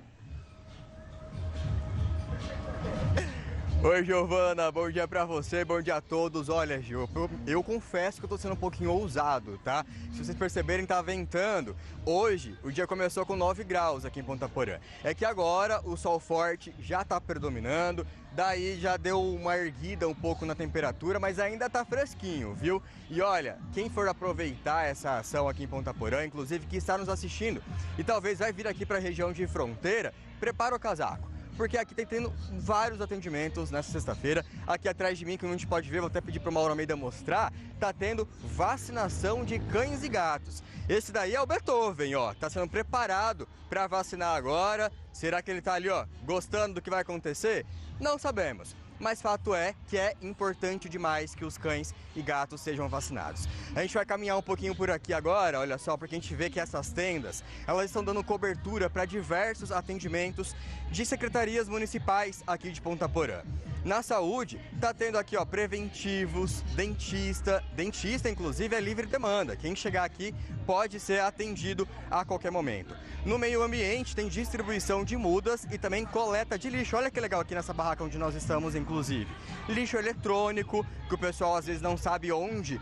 Oi, Giovana, bom dia pra você, bom dia a todos. Olha, Gil, eu confesso que eu tô sendo um pouquinho ousado, tá? Se vocês perceberem, tá ventando. Hoje, o dia começou com 9 graus aqui em Ponta Porã. É que agora o sol forte já tá predominando, daí já deu uma erguida um pouco na temperatura, mas ainda tá fresquinho, viu? E olha, quem for aproveitar essa ação aqui em Ponta Porã, inclusive que está nos assistindo e talvez vai vir aqui pra região de fronteira, prepara o casaco. Porque aqui tem tendo vários atendimentos nessa sexta-feira. Aqui atrás de mim, que a gente pode ver, vou até pedir para o Mauro Almeida mostrar, tá tendo vacinação de cães e gatos. Esse daí é o Beethoven, ó, tá sendo preparado para vacinar agora. Será que ele tá ali, ó, gostando do que vai acontecer? Não sabemos. Mas fato é que é importante demais que os cães e gatos sejam vacinados. A gente vai caminhar um pouquinho por aqui agora, olha só, porque a gente vê que essas tendas, elas estão dando cobertura para diversos atendimentos de secretarias municipais aqui de Ponta Porã. Na saúde, tá tendo aqui, ó, preventivos, dentista inclusive é livre demanda. Quem chegar aqui pode ser atendido a qualquer momento. No meio ambiente tem distribuição de mudas e também coleta de lixo. Olha que legal aqui nessa barraca onde nós estamos, inclusive. Lixo eletrônico, que o pessoal às vezes não sabe onde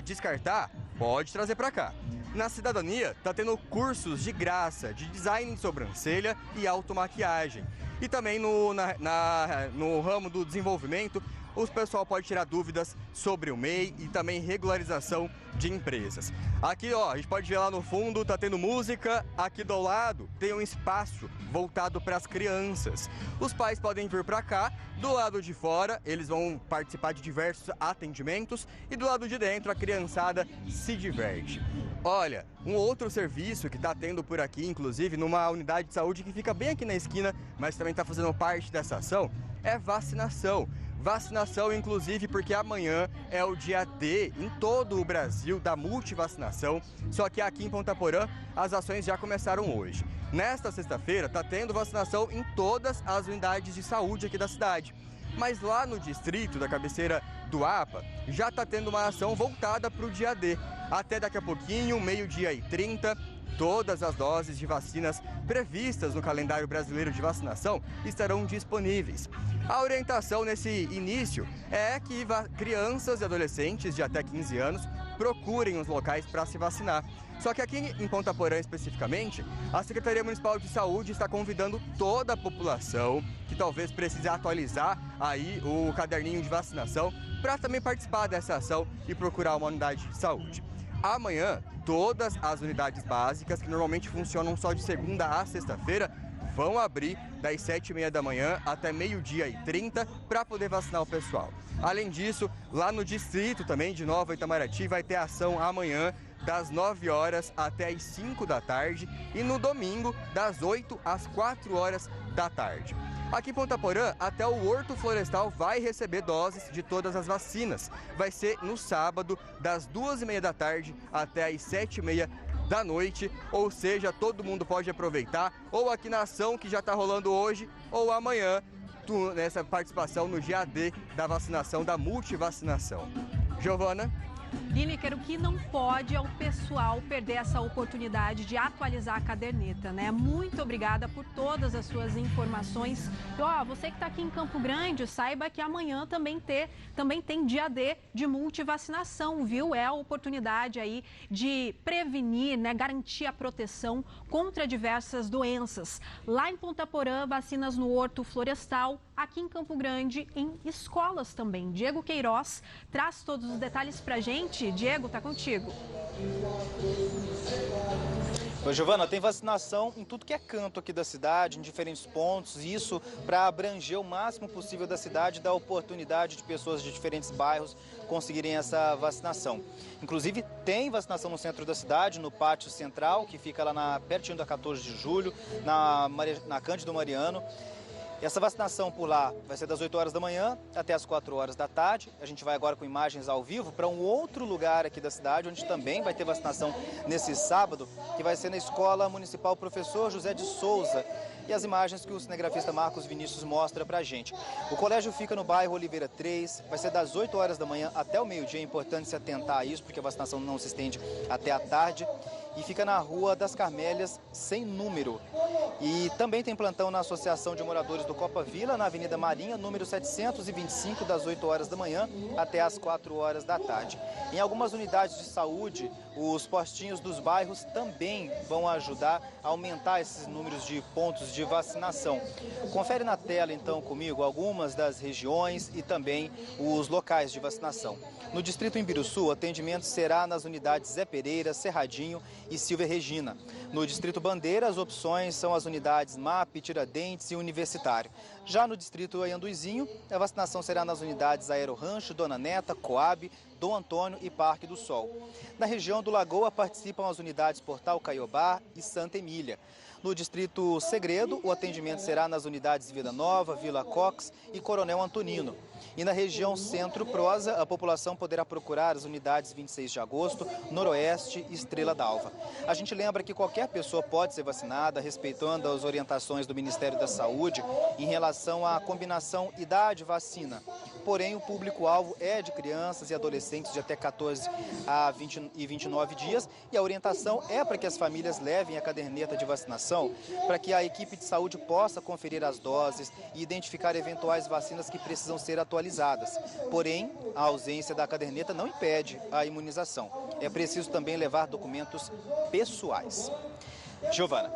descartar, pode trazer para cá. Na cidadania, tá tendo cursos de graça de design de sobrancelha e automaquiagem. E também no ramo do desenvolvimento, o pessoal pode tirar dúvidas sobre o MEI e também regularização de empresas. Aqui, ó, a gente pode ver lá no fundo, tá tendo música. Aqui do lado tem um espaço voltado para as crianças. Os pais podem vir para cá. Do lado de fora, eles vão participar de diversos atendimentos. E do lado de dentro, a criançada se diverte. Olha, um outro serviço que está tendo por aqui, inclusive numa unidade de saúde que fica bem aqui na esquina, mas também está fazendo parte dessa ação, é vacinação. Vacinação, inclusive, porque amanhã é o dia D em todo o Brasil da multivacinação, só que aqui em Ponta Porã as ações já começaram hoje. Nesta sexta-feira está tendo vacinação em todas as unidades de saúde aqui da cidade. Mas lá no distrito da cabeceira do APA já está tendo uma ação voltada para o dia D. Até daqui a pouquinho, 12h30, todas as doses de vacinas previstas no calendário brasileiro de vacinação estarão disponíveis. A orientação nesse início é que crianças e adolescentes de até 15 anos procurem os locais para se vacinar. Só que aqui em Ponta Porã especificamente, a Secretaria Municipal de Saúde está convidando toda a população que talvez precise atualizar aí o caderninho de vacinação para também participar dessa ação e procurar uma unidade de saúde. Amanhã, todas as unidades básicas, que normalmente funcionam só de segunda a sexta-feira, vão abrir das 7h30 da manhã até 12h30 para poder vacinar o pessoal. Além disso, lá no distrito também de Nova Itamaraty vai ter ação amanhã das 9 horas até as 5 da tarde e no domingo das 8 às 4 horas da tarde. Aqui em Ponta Porã, até o Horto Florestal vai receber doses de todas as vacinas. Vai ser no sábado, das 2h30 da tarde até as 7h30 da noite, ou seja, todo mundo pode aproveitar, ou aqui na ação que já está rolando hoje, ou amanhã, nessa participação no dia D da vacinação, da multivacinação. Giovana? Lineker, o que não pode é o pessoal perder essa oportunidade de atualizar a caderneta, né? Muito obrigada por todas as suas informações. E, ó, você que está aqui em Campo Grande, saiba que amanhã também tem dia D de multivacinação, viu? É a oportunidade aí de prevenir, né? Garantir a proteção contra diversas doenças. Lá em Ponta Porã, vacinas no Horto Florestal, aqui em Campo Grande, em escolas também. Diego Queiroz traz todos os detalhes pra gente. Diego, tá contigo. Oi, Giovana, tem vacinação em tudo que é canto aqui da cidade, em diferentes pontos, isso para abranger o máximo possível da cidade, dar oportunidade de pessoas de diferentes bairros conseguirem essa vacinação. Inclusive, tem vacinação no centro da cidade, no pátio central, que fica lá pertinho da 14 de julho, na Cândido Mariano. Essa vacinação por lá vai ser das 8 horas da manhã até as 4 horas da tarde. A gente vai agora com imagens ao vivo para um outro lugar aqui da cidade, onde também vai ter vacinação nesse sábado, que vai ser na Escola Municipal Professor José de Souza. E as imagens que o cinegrafista Marcos Vinícius mostra pra gente. O colégio fica no bairro Oliveira 3, vai ser das 8 horas da manhã até o meio-dia. É importante se atentar a isso, porque a vacinação não se estende até a tarde. e fica na Rua das Carmélias, sem número. E também tem plantão na Associação de Moradores do Copa Vila, na Avenida Marinha, número 725, das 8 horas da manhã até as 4 horas da tarde. Em algumas unidades de saúde, os postinhos dos bairros também vão ajudar a aumentar esses números de pontos de vacinação. Confere na tela, então, comigo, algumas das regiões e também os locais de vacinação. No distrito Imbiruçu, o atendimento será nas unidades Zé Pereira, Cerradinho e Silvia Regina. No distrito Bandeira, as opções são as unidades MAP, Tiradentes e Universitário. Já no distrito Anhanduizinho, a vacinação será nas unidades Aero Rancho, Dona Neta, Coab, Dom Antônio e Parque do Sol. Na região do Lagoa participam as unidades Portal Caiobá e Santa Emília. No distrito Segredo, o atendimento será nas unidades Vila Nova, Vila Cox e Coronel Antonino. E na região Centro-Prosa, a população poderá procurar as unidades 26 de agosto, Noroeste e Estrela d'Alva. A gente lembra que qualquer pessoa pode ser vacinada, respeitando as orientações do Ministério da Saúde em relação à combinação idade-vacina. Porém, o público-alvo é de crianças e adolescentes de até 14 a 29 dias e a orientação é para que as famílias levem a caderneta de vacinação para que a equipe de saúde possa conferir as doses e identificar eventuais vacinas que precisam ser atualizadas. Porém, a ausência da caderneta não impede a imunização. É preciso também levar documentos pessoais. Giovana.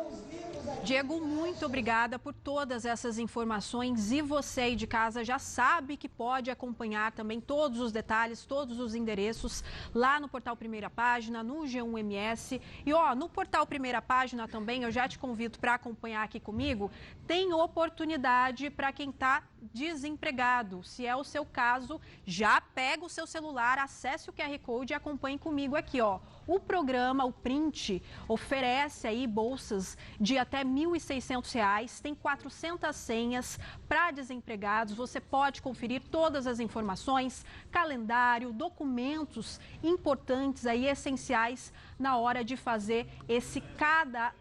Diego, muito obrigada por todas essas informações e você aí de casa já sabe que pode acompanhar também todos os detalhes, todos os endereços lá no portal Primeira Página, no G1MS. E no portal Primeira Página também, eu já te convido para acompanhar aqui comigo, tem oportunidade para quem está desempregado. Se é o seu caso, já pega o seu celular, acesse o QR Code e acompanhe comigo aqui, O programa, o Print, oferece aí bolsas de até R$ 1.600, tem 400 senhas para desempregados. Você pode conferir todas as informações, calendário, documentos importantes aí, essenciais na hora de fazer esse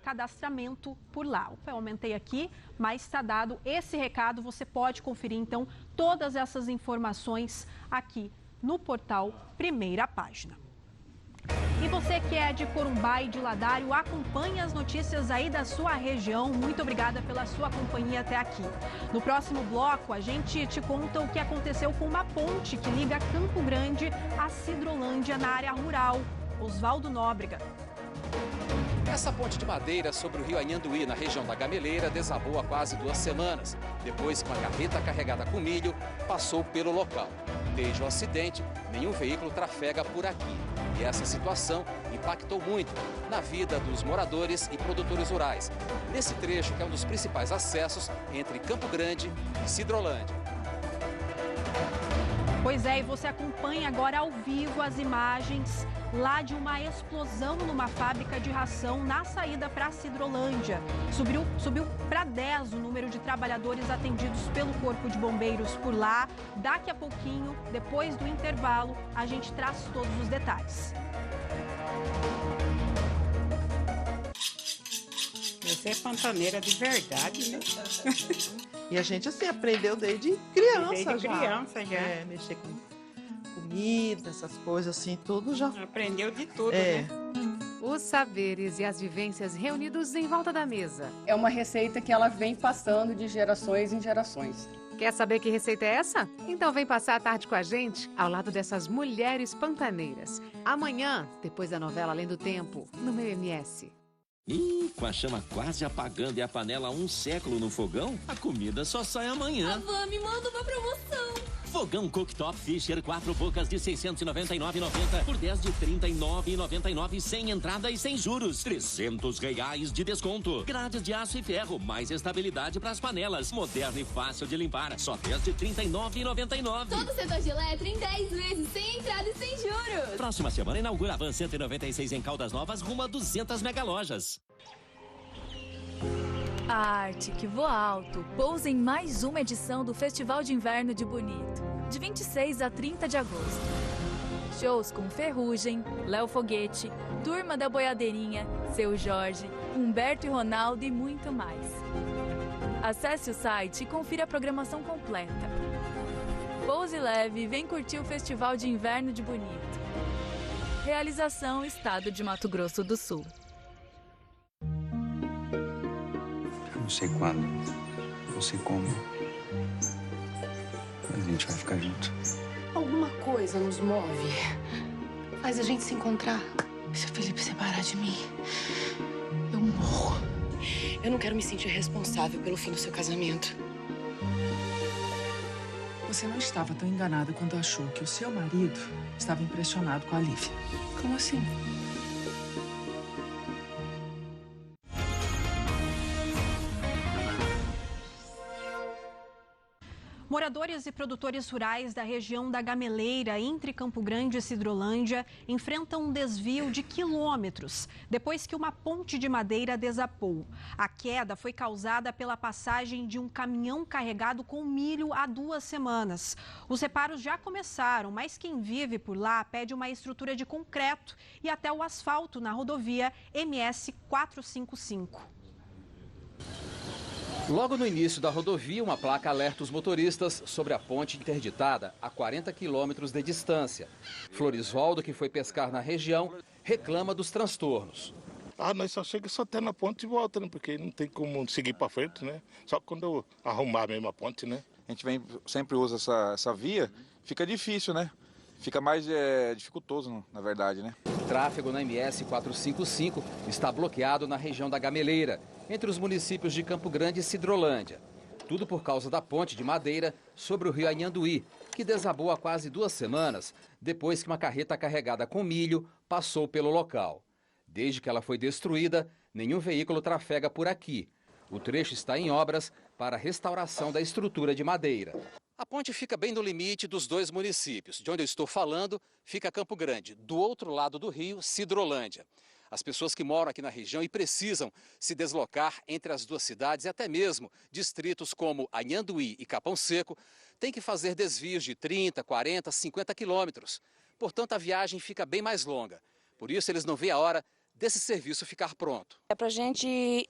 cadastramento por lá. Eu aumentei aqui, mas está dado esse recado. Você pode conferir, então, todas essas informações aqui no portal Primeira Página. E você que é de Corumbá e de Ladário, acompanhe as notícias aí da sua região. Muito obrigada pela sua companhia até aqui. No próximo bloco, a gente te conta o que aconteceu com uma ponte que liga Campo Grande a Sidrolândia na área rural. Oswaldo Nóbrega. Essa ponte de madeira sobre o rio Anhanduí, na região da Gameleira, desabou há quase 2 semanas, depois que uma carreta carregada com milho passou pelo local. Desde o acidente, nenhum veículo trafega por aqui. E essa situação impactou muito na vida dos moradores e produtores rurais, nesse trecho que é um dos principais acessos entre Campo Grande e Sidrolândia. Pois é, e você acompanha agora ao vivo as imagens lá de uma explosão numa fábrica de ração na saída para Sidrolândia. Subiu para 10 o número de trabalhadores atendidos pelo Corpo de Bombeiros por lá. Daqui a pouquinho, depois do intervalo, a gente traz todos os detalhes. Você é pantaneira de verdade, né? E a gente, assim, aprendeu desde criança Desde criança já. Mexer com comida, essas coisas assim, tudo já. Aprendeu de tudo, né? Os saberes e as vivências reunidos em volta da mesa. É uma receita que ela vem passando de gerações em gerações. Quer saber que receita é essa? Então vem passar a tarde com a gente, ao lado dessas mulheres pantaneiras. Amanhã, depois da novela Além do Tempo, no meu MS. Ih, com a chama quase apagando e a panela há 1 século no fogão, a comida só sai amanhã. Avô, me manda uma promoção. Fogão Cooktop Fisher 4 bocas de R$ 699,90 por 10 de R$ 39,99 sem entrada e sem juros. R$ 300 de desconto. Grades de aço e ferro, mais estabilidade para as panelas. Moderno e fácil de limpar. Só 10 de R$ 39,99. Todo setor de eletro em 10 vezes sem entrada e sem juros. Próxima semana inaugura a Van 196 em Caldas Novas, rumo a 200 megalojas. A arte que voa alto pousa em mais uma edição do Festival de Inverno de Bonito, de 26 a 30 de agosto. Shows com Ferrugem, Léo Foguete, Turma da Boiadeirinha, Seu Jorge, Humberto e Ronaldo e muito mais. Acesse o site e confira a programação completa. Pouse leve e vem curtir o Festival de Inverno de Bonito. Realização Estado de Mato Grosso do Sul. Não sei quando, não sei como, mas a gente vai ficar junto. Alguma coisa nos move, faz a gente se encontrar. Se o Felipe separar de mim, eu morro. Eu não quero me sentir responsável pelo fim do seu casamento. Você não estava tão enganada quando achou que o seu marido estava impressionado com a Lívia. Como assim? Moradores e produtores rurais da região da Gameleira, entre Campo Grande e Sidrolândia, enfrentam um desvio de quilômetros depois que uma ponte de madeira desabou. A queda foi causada pela passagem de um caminhão carregado com milho há 2 semanas. Os reparos já começaram, mas quem vive por lá pede uma estrutura de concreto e até o asfalto na rodovia MS 455. Logo no início da rodovia, uma placa alerta os motoristas sobre a ponte interditada a 40 quilômetros de distância. Florisvaldo, que foi pescar na região, reclama dos transtornos. Nós só chega só até na ponte e volta, né? Porque não tem como seguir para frente, né? Só quando eu arrumar mesmo a ponte, né? A gente sempre usa essa via, fica difícil, né? Fica mais dificultoso, na verdade, né? O tráfego na MS 455 está bloqueado na região da Gameleira, entre os municípios de Campo Grande e Sidrolândia. Tudo por causa da ponte de madeira sobre o rio Anhanduí, que desabou há quase 2 semanas, depois que uma carreta carregada com milho passou pelo local. Desde que ela foi destruída, nenhum veículo trafega por aqui. O trecho está em obras para a restauração da estrutura de madeira. A ponte fica bem no limite dos 2 municípios. De onde eu estou falando, fica Campo Grande. Do outro lado do rio, Sidrolândia. As pessoas que moram aqui na região e precisam se deslocar entre as 2 cidades e até mesmo distritos como Anhanduí e Capão Seco têm que fazer desvios de 30, 40, 50 quilômetros. Portanto, a viagem fica bem mais longa. Por isso, eles não veem a hora desse serviço ficar pronto. É para a gente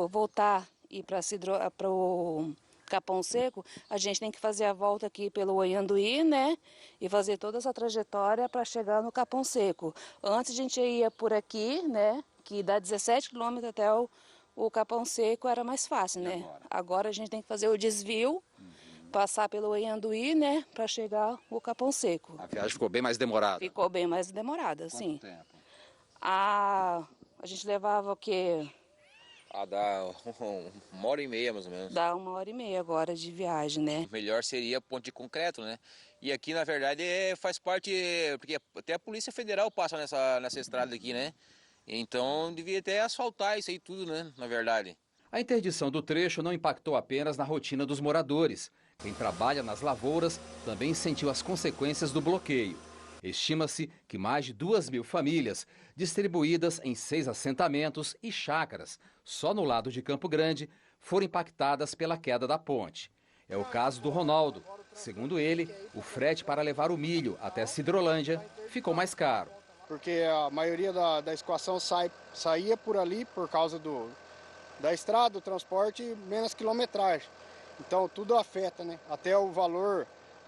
voltar e para o Capão Seco, a gente tem que fazer a volta aqui pelo Anhanduí, né? E fazer toda essa trajetória para chegar no Capão Seco. Antes a gente ia por aqui, né? Que dá 17 quilômetros até o Capão Seco, era mais fácil, né? Agora a gente tem que fazer o desvio, passar pelo Anhanduí, né? Para chegar ao Capão Seco. A viagem ficou bem mais demorada? Ficou bem mais demorada, sim. Quanto tempo? A gente levava o quê? Dá 1h30 mais ou menos. Dá 1h30 agora de viagem, né? O melhor seria ponte de concreto, né? E aqui, na verdade, faz parte, porque até a Polícia Federal passa nessa estrada aqui, né? Então, devia até asfaltar isso aí tudo, né? Na verdade. A interdição do trecho não impactou apenas na rotina dos moradores. Quem trabalha nas lavouras também sentiu as consequências do bloqueio. Estima-se que mais de 2.000 famílias, distribuídas em 6 assentamentos e chácaras, só no lado de Campo Grande, foram impactadas pela queda da ponte. É o caso do Ronaldo. Segundo ele, o frete para levar o milho até Sidrolândia ficou mais caro. Porque a maioria da escoação saía por ali por causa da estrada, do transporte, menos quilometragem. Então tudo afeta, né? Até o valor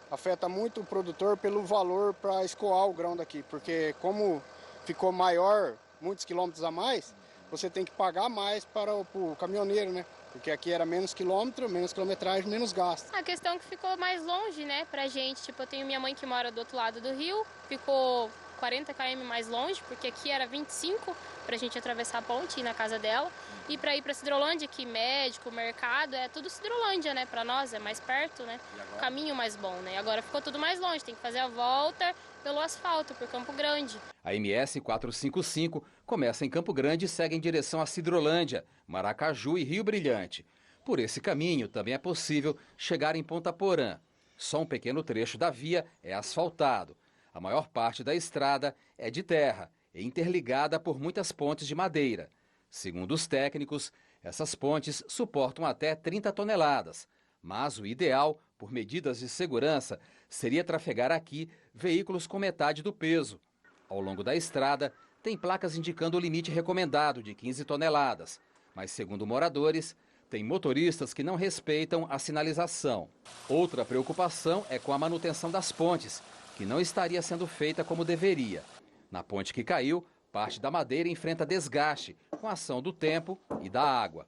afeta muito o produtor pelo valor para escoar o grão daqui. Porque como ficou maior, muitos quilômetros a mais, você tem que pagar mais para o caminhoneiro, né? Porque aqui era menos quilômetro, menos quilometragem, menos gasto. A questão é que ficou mais longe, né, pra gente. Tipo, eu tenho minha mãe que mora do outro lado do rio, ficou 40 km mais longe, porque aqui era 25 pra gente atravessar a ponte e ir na casa dela. E pra ir pra Sidrolândia, que médico, mercado, é tudo Sidrolândia, né? Pra nós é mais perto, né? O caminho mais bom, né? Agora ficou tudo mais longe, tem que fazer a volta pelo asfalto, por Campo Grande. A MS 455 começa em Campo Grande e segue em direção a Sidrolândia, Maracaju e Rio Brilhante. Por esse caminho também é possível chegar em Ponta Porã. Só um pequeno trecho da via é asfaltado. A maior parte da estrada é de terra e interligada por muitas pontes de madeira. Segundo os técnicos, essas pontes suportam até 30 toneladas, mas o ideal, por medidas de segurança, seria trafegar aqui veículos com metade do peso. Ao longo da estrada, tem placas indicando o limite recomendado de 15 toneladas, mas segundo moradores, tem motoristas que não respeitam a sinalização. Outra preocupação é com a manutenção das pontes, que não estaria sendo feita como deveria. Na ponte que caiu, parte da madeira enfrenta desgaste com a ação do tempo e da água.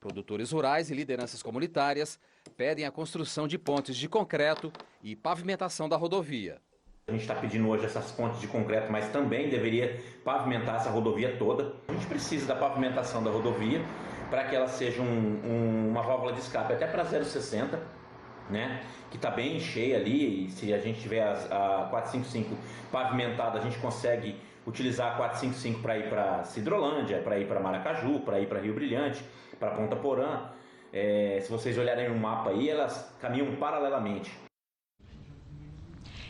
Produtores rurais e lideranças comunitárias pedem a construção de pontes de concreto e pavimentação da rodovia. A gente está pedindo hoje essas pontes de concreto, mas também deveria pavimentar essa rodovia toda. A gente precisa da pavimentação da rodovia para que ela seja uma válvula de escape até para 0,60, né? Que está bem cheia ali, e se a gente tiver a 455 pavimentada, a gente consegue utilizar a 455 para ir para Sidrolândia, para ir para Maracaju, para ir para Rio Brilhante, para Ponta Porã. Se vocês olharem no mapa aí, elas caminham paralelamente.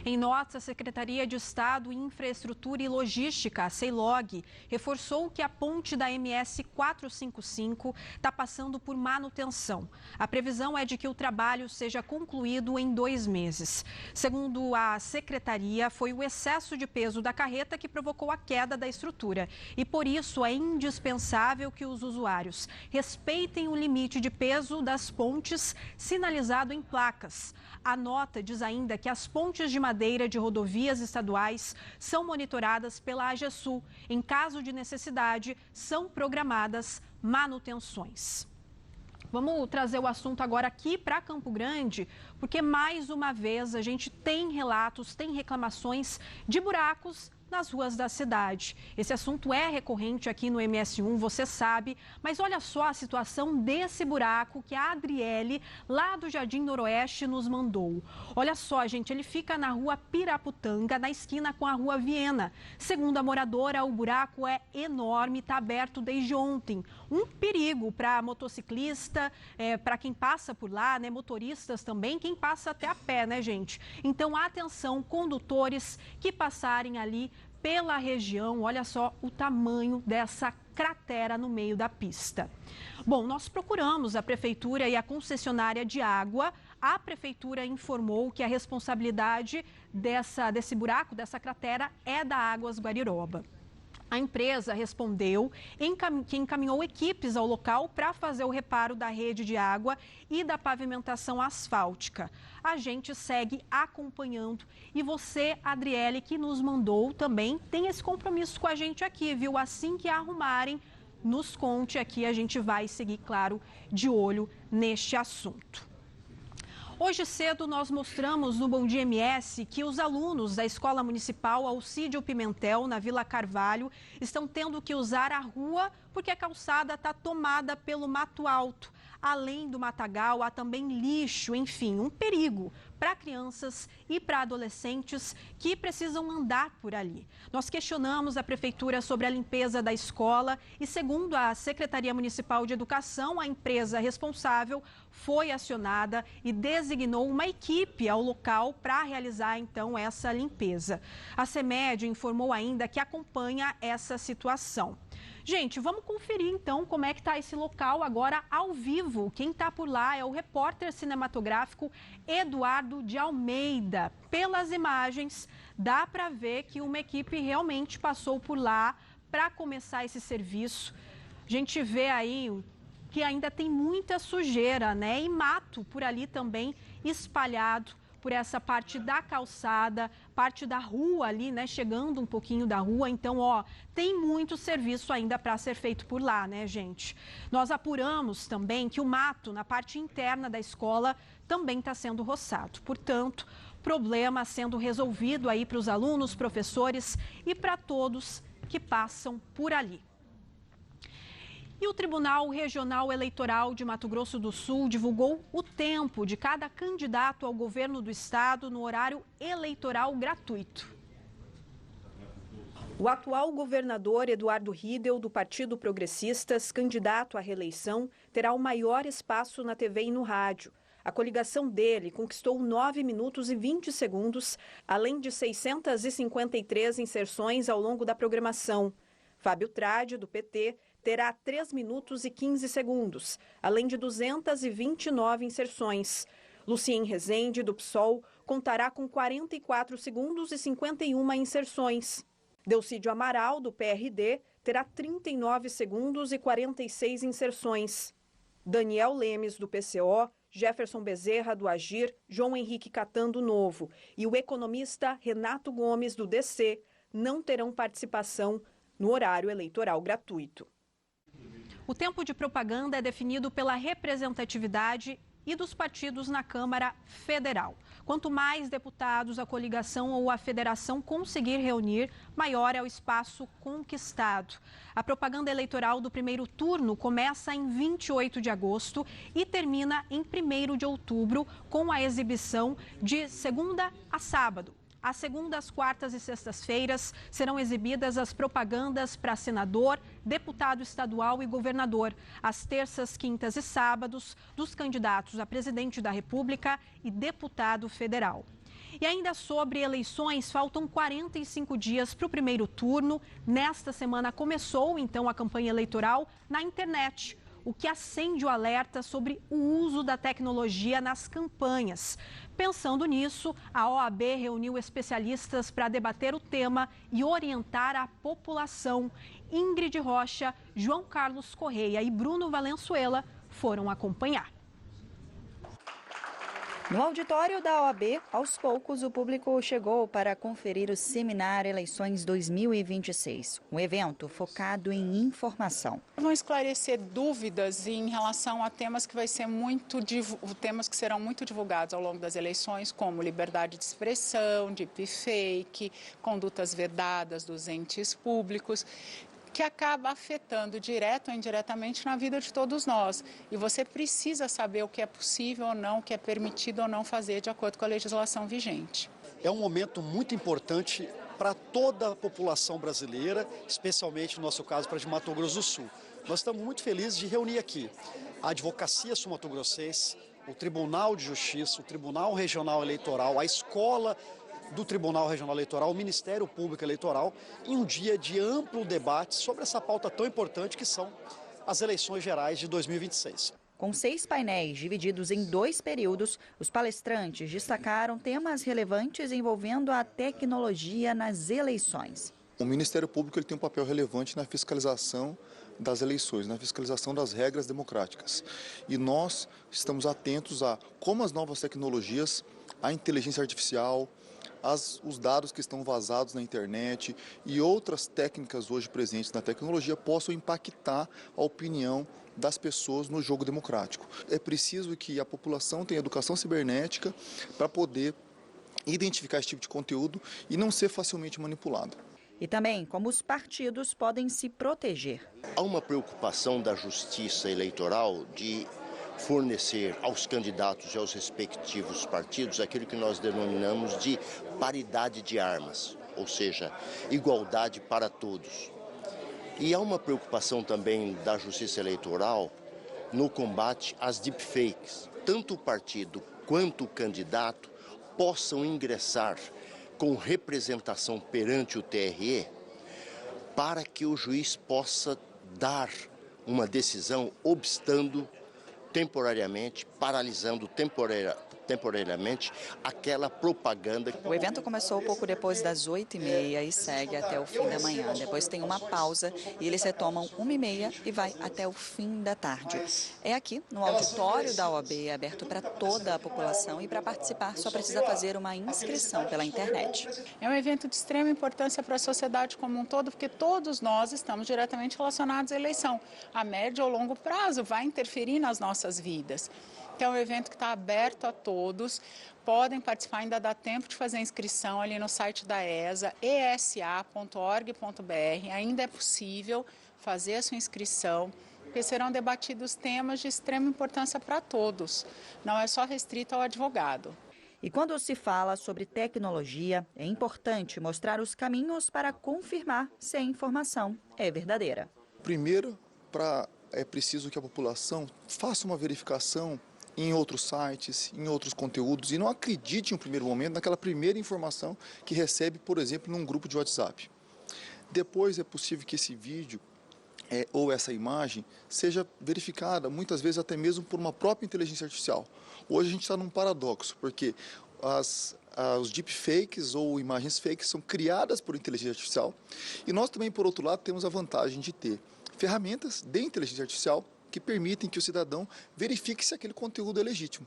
Em nota, a Secretaria de Estado em Infraestrutura e Logística, a CEILOG, reforçou que a ponte da MS 455 está passando por manutenção. A previsão é de que o trabalho seja concluído em 2 meses. Segundo a Secretaria, foi o excesso de peso da carreta que provocou a queda da estrutura. E por isso é indispensável que os usuários respeitem o limite de peso das pontes sinalizado em placas. A nota diz ainda que as pontes de madeira de rodovias estaduais são monitoradas pela AGESU. Em caso de necessidade, são programadas manutenções. Vamos trazer o assunto agora aqui para Campo Grande, porque mais uma vez a gente tem relatos, tem reclamações de buracos nas ruas da cidade. Esse assunto é recorrente aqui no MS1, você sabe, mas olha só a situação desse buraco que a Adriele, lá do Jardim Noroeste, nos mandou. Olha só, gente, ele fica na rua Piraputanga, na esquina com a rua Viena. Segundo a moradora, o buraco é enorme, está aberto desde ontem. Um perigo para motociclista, para quem passa por lá, né, motoristas também, quem passa até a pé, né, gente? Então, atenção, condutores que passarem ali pela região, olha só o tamanho dessa cratera no meio da pista. Bom, nós procuramos a prefeitura e a concessionária de água. A prefeitura informou que a responsabilidade desse buraco, dessa cratera, é da Águas Guariroba. A empresa respondeu que encaminhou equipes ao local para fazer o reparo da rede de água e da pavimentação asfáltica. A gente segue acompanhando e você, Adriele, que nos mandou também, tem esse compromisso com a gente aqui, viu? Assim que arrumarem, nos conte aqui, a gente vai seguir, claro, de olho neste assunto. Hoje cedo nós mostramos no Bom Dia MS que os alunos da Escola Municipal Alcídio Pimentel, na Vila Carvalho, estão tendo que usar a rua porque a calçada está tomada pelo mato alto. Além do matagal, há também lixo, enfim, um perigo para crianças e para adolescentes que precisam andar por ali. Nós questionamos a prefeitura sobre a limpeza da escola e, segundo a Secretaria Municipal de Educação, a empresa responsável foi acionada e designou uma equipe ao local para realizar, então, essa limpeza. A CEMED informou ainda que acompanha essa situação. Gente, vamos conferir então como é que está esse local agora ao vivo. Quem está por lá é o repórter cinematográfico Eduardo de Almeida. Pelas imagens, dá para ver que uma equipe realmente passou por lá para começar esse serviço. A gente vê aí que ainda tem muita sujeira, né? E mato por ali também espalhado por essa parte da calçada, parte da rua ali, né, chegando um pouquinho da rua. Então, ó, tem muito serviço ainda para ser feito por lá, né, gente? Nós apuramos também que o mato na parte interna da escola também está sendo roçado. Portanto, problema sendo resolvido aí para os alunos, professores e para todos que passam por ali. E o Tribunal Regional Eleitoral de Mato Grosso do Sul divulgou o tempo de cada candidato ao governo do estado no horário eleitoral gratuito. O atual governador Eduardo Riedel, do Partido Progressistas, candidato à reeleição, terá o maior espaço na TV e no rádio. A coligação dele conquistou 9 minutos e 20 segundos, além de 653 inserções ao longo da programação. Fábio Trade, do PT, terá 3 minutos e 15 segundos, além de 229 inserções. Lucien Rezende, do PSOL, contará com 44 segundos e 51 inserções. Delcídio Amaral, do PRD, terá 39 segundos e 46 inserções. Daniel Lemes, do PCO, Jefferson Bezerra, do Agir, João Henrique Catan, do Novo e o economista Renato Gomes, do DC, não terão participação no horário eleitoral gratuito. O tempo de propaganda é definido pela representatividade e dos partidos na Câmara Federal. Quanto mais deputados a coligação ou a federação conseguir reunir, maior é o espaço conquistado. A propaganda eleitoral do primeiro turno começa em 28 de agosto e termina em 1º de outubro, com a exibição de segunda a sábado. Às segundas, quartas e sextas-feiras serão exibidas as propagandas para senador, deputado estadual e governador. Às terças, quintas e sábados, dos candidatos a presidente da República e deputado federal. E ainda sobre eleições, faltam 45 dias para o primeiro turno. Nesta semana começou, então, a campanha eleitoral na internet, o que acende o alerta sobre o uso da tecnologia nas campanhas. Pensando nisso, a OAB reuniu especialistas para debater o tema e orientar a população. Ingrid Rocha, João Carlos Correia e Bruno Valenzuela foram acompanhar. No auditório da OAB, aos poucos, o público chegou para conferir o Seminário Eleições 2026, um evento focado em informação. Vão esclarecer dúvidas em relação a temas que serão muito divulgados ao longo das eleições, como liberdade de expressão, deepfake, condutas vedadas dos entes públicos, que acaba afetando direto ou indiretamente na vida de todos nós. E você precisa saber o que é possível ou não, o que é permitido ou não fazer de acordo com a legislação vigente. É um momento muito importante para toda a população brasileira, especialmente no nosso caso para de Mato Grosso do Sul. Nós estamos muito felizes de reunir aqui a Advocacia Sul-Mato-Grossense, o Tribunal de Justiça, o Tribunal Regional Eleitoral, a Escola do Tribunal Regional Eleitoral, o Ministério Público Eleitoral, em um dia de amplo debate sobre essa pauta tão importante que são as eleições gerais de 2026. Com 6 painéis divididos em 2 períodos, os palestrantes destacaram temas relevantes envolvendo a tecnologia nas eleições. O Ministério Público ele tem um papel relevante na fiscalização das eleições, na fiscalização das regras democráticas. E nós estamos atentos a como as novas tecnologias, a inteligência artificial, os dados que estão vazados na internet e outras técnicas hoje presentes na tecnologia possam impactar a opinião das pessoas no jogo democrático. É preciso que a população tenha educação cibernética para poder identificar esse tipo de conteúdo e não ser facilmente manipulado. E também como os partidos podem se proteger. Há uma preocupação da Justiça Eleitoral de fornecer aos candidatos e aos respectivos partidos aquilo que nós denominamos de paridade de armas, ou seja, igualdade para todos. E há uma preocupação também da Justiça Eleitoral no combate às deepfakes. Tanto o partido quanto o candidato possam ingressar com representação perante o TRE para que o juiz possa dar uma decisão obstando temporariamente, paralisando temporariamente aquela propaganda. O evento começou pouco depois das 8h30 e segue até o fim da manhã. Depois tem uma pausa e eles retomam 1h30 e vai até o fim da tarde. É aqui, no auditório da OAB, aberto para toda a população e para participar só precisa fazer uma inscrição pela internet. É um evento de extrema importância para a sociedade como um todo, porque todos nós estamos diretamente relacionados à eleição. A médio ou longo prazo vai interferir nas nossas vidas. Então, é um evento que está aberto a todos, podem participar, ainda dá tempo de fazer a inscrição ali no site da ESA, esa.org.br, ainda é possível fazer a sua inscrição, porque serão debatidos temas de extrema importância para todos, não é só restrito ao advogado. E quando se fala sobre tecnologia, é importante mostrar os caminhos para confirmar se a informação é verdadeira. Primeiro, é preciso que a população faça uma verificação em outros sites, em outros conteúdos e não acredite em um primeiro momento naquela primeira informação que recebe, por exemplo, num grupo de WhatsApp. Depois é possível que esse vídeo ou essa imagem seja verificada, muitas vezes até mesmo por uma própria inteligência artificial. Hoje a gente está num paradoxo, porque os deepfakes ou imagens fakes são criadas por inteligência artificial e nós também, por outro lado, temos a vantagem de ter ferramentas de inteligência artificial que permitem que o cidadão verifique se aquele conteúdo é legítimo.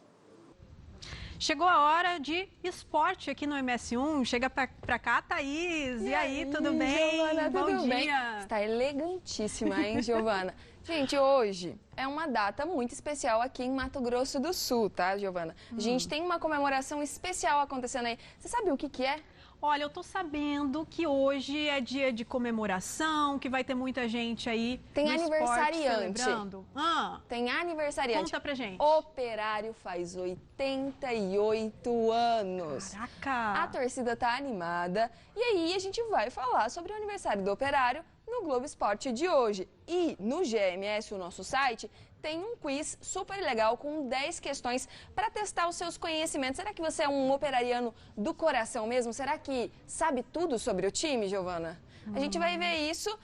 Chegou a hora de esporte aqui no MS1. Chega pra cá, Thaís. E aí, tudo bem? Giovana, Bom tudo dia. bem? Está elegantíssima, hein, Giovana? Gente, hoje é uma data muito especial aqui em Mato Grosso do Sul, tá, Giovana? A gente tem uma comemoração especial acontecendo aí. Você sabe o que é? Olha, eu tô sabendo que hoje é dia de comemoração, que vai ter muita gente aí Tem no aniversariante. celebrando. Tem aniversariante. Conta pra gente. Operário faz 88 anos. Caraca! A torcida tá animada. E aí a gente vai falar sobre o aniversário do Operário no Globo Esporte de hoje. E no GMS, o nosso site, tem um quiz super legal com 10 questões para testar os seus conhecimentos. Será que você é um operariano do coração mesmo? Será que sabe tudo sobre o time, Giovana? A gente vai ver isso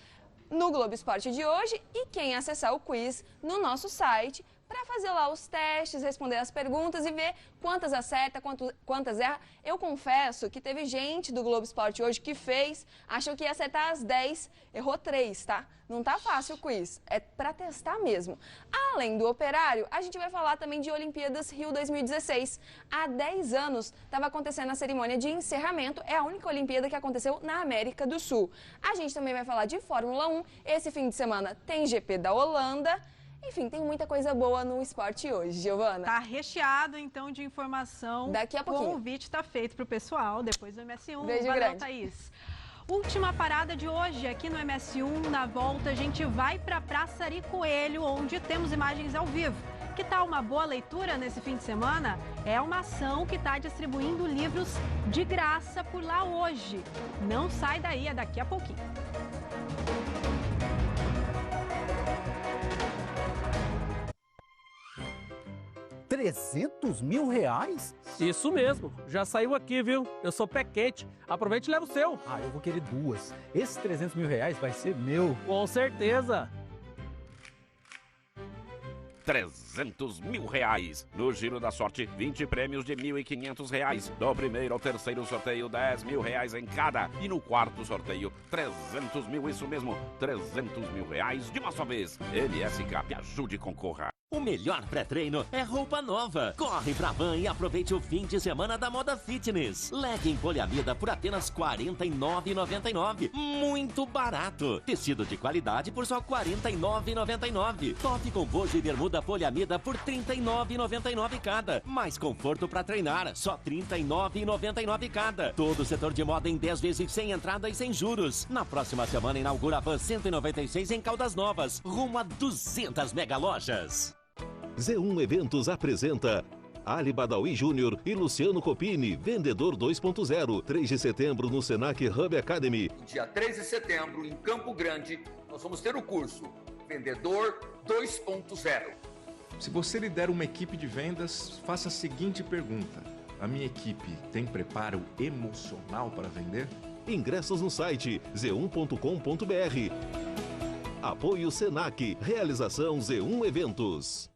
no Globo Esporte de hoje e quem acessar o quiz no nosso site para fazer lá os testes, responder as perguntas e ver quantas acerta, quantas erra. Eu confesso que teve gente do Globo Esporte hoje que achou que ia acertar as 10, errou 3, tá? Não tá fácil o quiz, é para testar mesmo. Além do Operário, a gente vai falar também de Olimpíadas Rio 2016. Há 10 anos estava acontecendo a cerimônia de encerramento, é a única Olimpíada que aconteceu na América do Sul. A gente também vai falar de Fórmula 1, esse fim de semana tem GP da Holanda. Enfim, tem muita coisa boa no esporte hoje, Giovana. Tá recheado, então, de informação. Daqui a pouquinho. O convite tá feito pro pessoal, depois do MS1. Beijo Valeu, grande. Thaís. Última parada de hoje aqui no MS1. Na volta, a gente vai pra Praça Ari Coelho, onde temos imagens ao vivo. Que tal uma boa leitura nesse fim de semana? É uma ação que está distribuindo livros de graça por lá hoje. Não sai daí, é daqui a pouquinho. R$300 mil? Isso mesmo, já saiu aqui, viu? Eu sou pé quente. Aproveite e leva o seu. Ah, eu vou querer 2. Esse R$300 mil vai ser meu. Com certeza. R$300 mil. No Giro da Sorte, 20 prêmios de R$1.500. Do primeiro ao terceiro sorteio, R$10 mil em cada. E no quarto sorteio, 300 mil, isso mesmo, R$300 mil de uma só vez. MSCap, ajude e concorra. O melhor pré-treino é roupa nova. Corre pra Van e aproveite o fim de semana da moda fitness. Legging poliamida por apenas R$ 49,99. Muito barato. Tecido de qualidade por só R$ 49,99. Top com bojo e bermuda poliamida por R$ 39,99 cada. Mais conforto pra treinar, só R$ 39,99 cada. Todo o setor de moda em 10 vezes sem entrada e sem juros. Na próxima semana inaugura a Van 196 em Caldas Novas. Rumo a 200 mega lojas. Z1 Eventos apresenta Ali Badawi Júnior e Luciano Copini, Vendedor 2.0, 3 de setembro no Senac Hub Academy. Dia 3 de setembro, em Campo Grande, nós vamos ter o curso Vendedor 2.0. Se você lidera uma equipe de vendas, faça a seguinte pergunta: a minha equipe tem preparo emocional para vender? Ingressos no site z1.com.br. Apoio Senac, realização Z1 Eventos.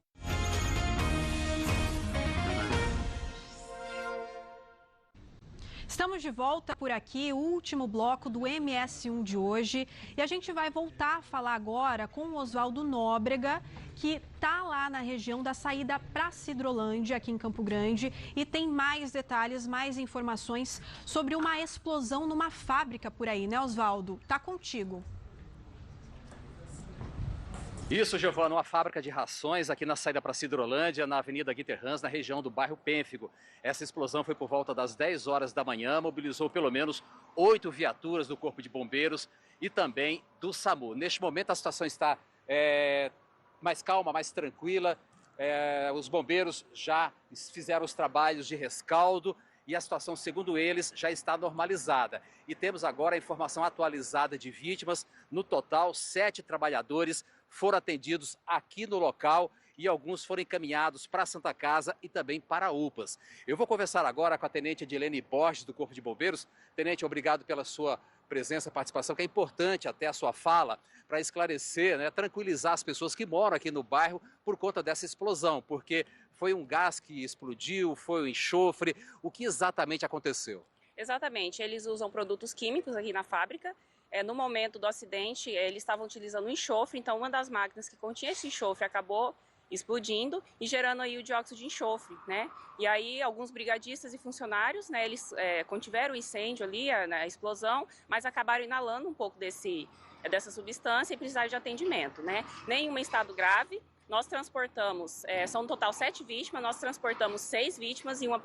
Estamos de volta por aqui, o último bloco do MS1 de hoje. E a gente vai voltar a falar agora com o Oswaldo Nóbrega, que está lá na região da saída para Sidrolândia, aqui em Campo Grande. E tem mais detalhes, mais informações sobre uma explosão numa fábrica por aí, né, Oswaldo? Tá contigo. Isso, Giovana, uma fábrica de rações aqui na saída para Sidrolândia, na Avenida Guiterrans, na região do bairro Pênfigo. Essa explosão foi por volta das 10 horas da manhã, mobilizou pelo menos 8 viaturas do Corpo de Bombeiros e também do SAMU. Neste momento a situação está mais calma, mais tranquila. Os bombeiros já fizeram os trabalhos de rescaldo e a situação, segundo eles, já está normalizada. E temos agora a informação atualizada de vítimas. No total, 7 trabalhadores foram atendidos aqui no local e alguns foram encaminhados para a Santa Casa e também para UPAs. Eu vou conversar agora com a Tenente Edilene Borges, do Corpo de Bombeiros. Tenente, obrigado pela sua presença, participação, que é importante até a sua fala, para esclarecer, né, tranquilizar as pessoas que moram aqui no bairro por conta dessa explosão, porque foi um gás que explodiu, foi um enxofre. O que exatamente aconteceu? Exatamente, eles usam produtos químicos aqui na fábrica. No momento do acidente, eles estavam utilizando enxofre, então uma das máquinas que continha esse enxofre acabou explodindo e gerando aí o dióxido de enxofre, né? E aí alguns brigadistas e funcionários, né, eles contiveram o incêndio ali, a explosão, mas acabaram inalando um pouco dessa substância e precisaram de atendimento, né? Nenhuma em estado grave. Nós transportamos, são no total 7 vítimas, nós transportamos 6 vítimas e uma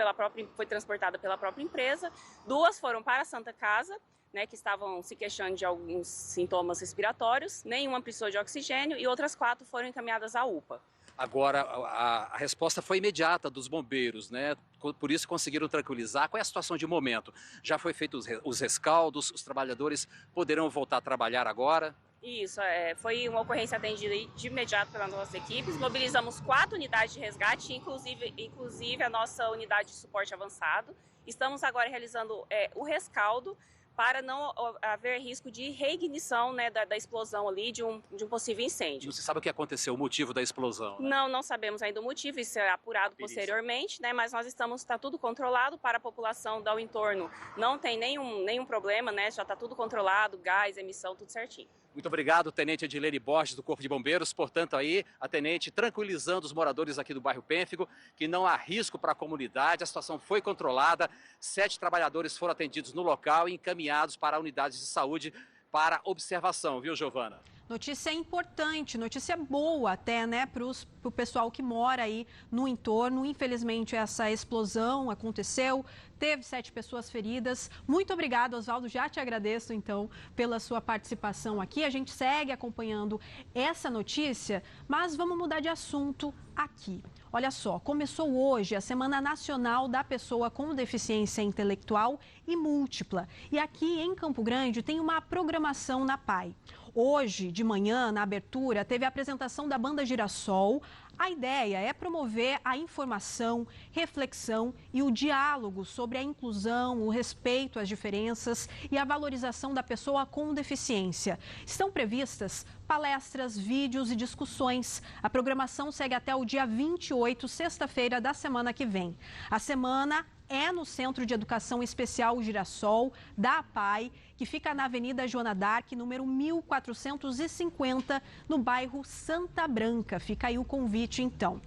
foi transportada pela própria empresa, 2 foram para a Santa Casa, né, que estavam se queixando de alguns sintomas respiratórios, nenhuma precisou de oxigênio e outras 4 foram encaminhadas à UPA. Agora, a resposta foi imediata dos bombeiros, né? Por isso conseguiram tranquilizar. Qual é a situação de momento? Já foi feito os rescaldos, os trabalhadores poderão voltar a trabalhar agora? Isso, foi uma ocorrência atendida de imediato pelas nossas equipes. Mobilizamos 4 unidades de resgate, inclusive a nossa unidade de suporte avançado. Estamos agora realizando o rescaldo para não haver risco de reignição, né, da explosão ali, de um possível incêndio. Não se sabe o que aconteceu, o motivo da explosão? Né? Não sabemos ainda o motivo, isso é apurado posteriormente, né, mas nós está tudo controlado para a população do entorno. Não tem nenhum problema, né, já está tudo controlado, gás, emissão, tudo certinho. Muito obrigado, Tenente Edilene Borges, do Corpo de Bombeiros. Portanto, aí, a Tenente tranquilizando os moradores aqui do bairro Pênfigo, que não há risco para a comunidade, a situação foi controlada, 7 trabalhadores foram atendidos no local e encaminhados para unidades de saúde para observação, viu, Giovana? Notícia importante, notícia boa até, né, para o pessoal que mora aí no entorno. Infelizmente, essa explosão aconteceu, teve 7 pessoas feridas. Muito obrigado, Oswaldo, já te agradeço, então, pela sua participação aqui. A gente segue acompanhando essa notícia, mas vamos mudar de assunto aqui. Olha só, começou hoje a Semana Nacional da Pessoa com Deficiência Intelectual e Múltipla. E aqui em Campo Grande tem uma programação na PAI. Hoje, de manhã, na abertura, teve a apresentação da banda Girassol. A ideia é promover a informação, reflexão e o diálogo sobre a inclusão, o respeito às diferenças e a valorização da pessoa com deficiência. Estão previstas palestras, vídeos e discussões. A programação segue até o dia 28, sexta-feira da semana que vem. A semana é no Centro de Educação Especial Girassol, da APAI, que fica na Avenida Joana d'Arc, número 1450, no bairro Santa Branca. Fica aí o convite, então.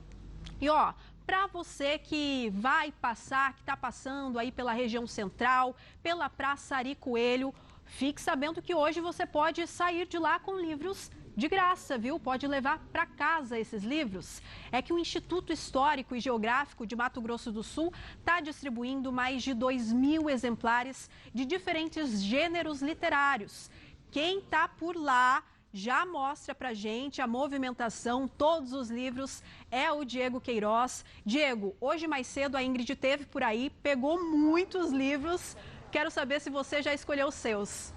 E, ó, para você que vai passar, que está passando aí pela região central, pela Praça Ari Coelho, fique sabendo que hoje você pode sair de lá com livros de graça, viu? Pode levar para casa esses livros. É que o Instituto Histórico e Geográfico de Mato Grosso do Sul está distribuindo mais de 2.000 exemplares de diferentes gêneros literários. Quem está por lá já mostra pra gente a movimentação, todos os livros, é o Diego Queiroz. Diego, hoje mais cedo a Ingrid teve por aí, pegou muitos livros. Quero saber se você já escolheu os seus.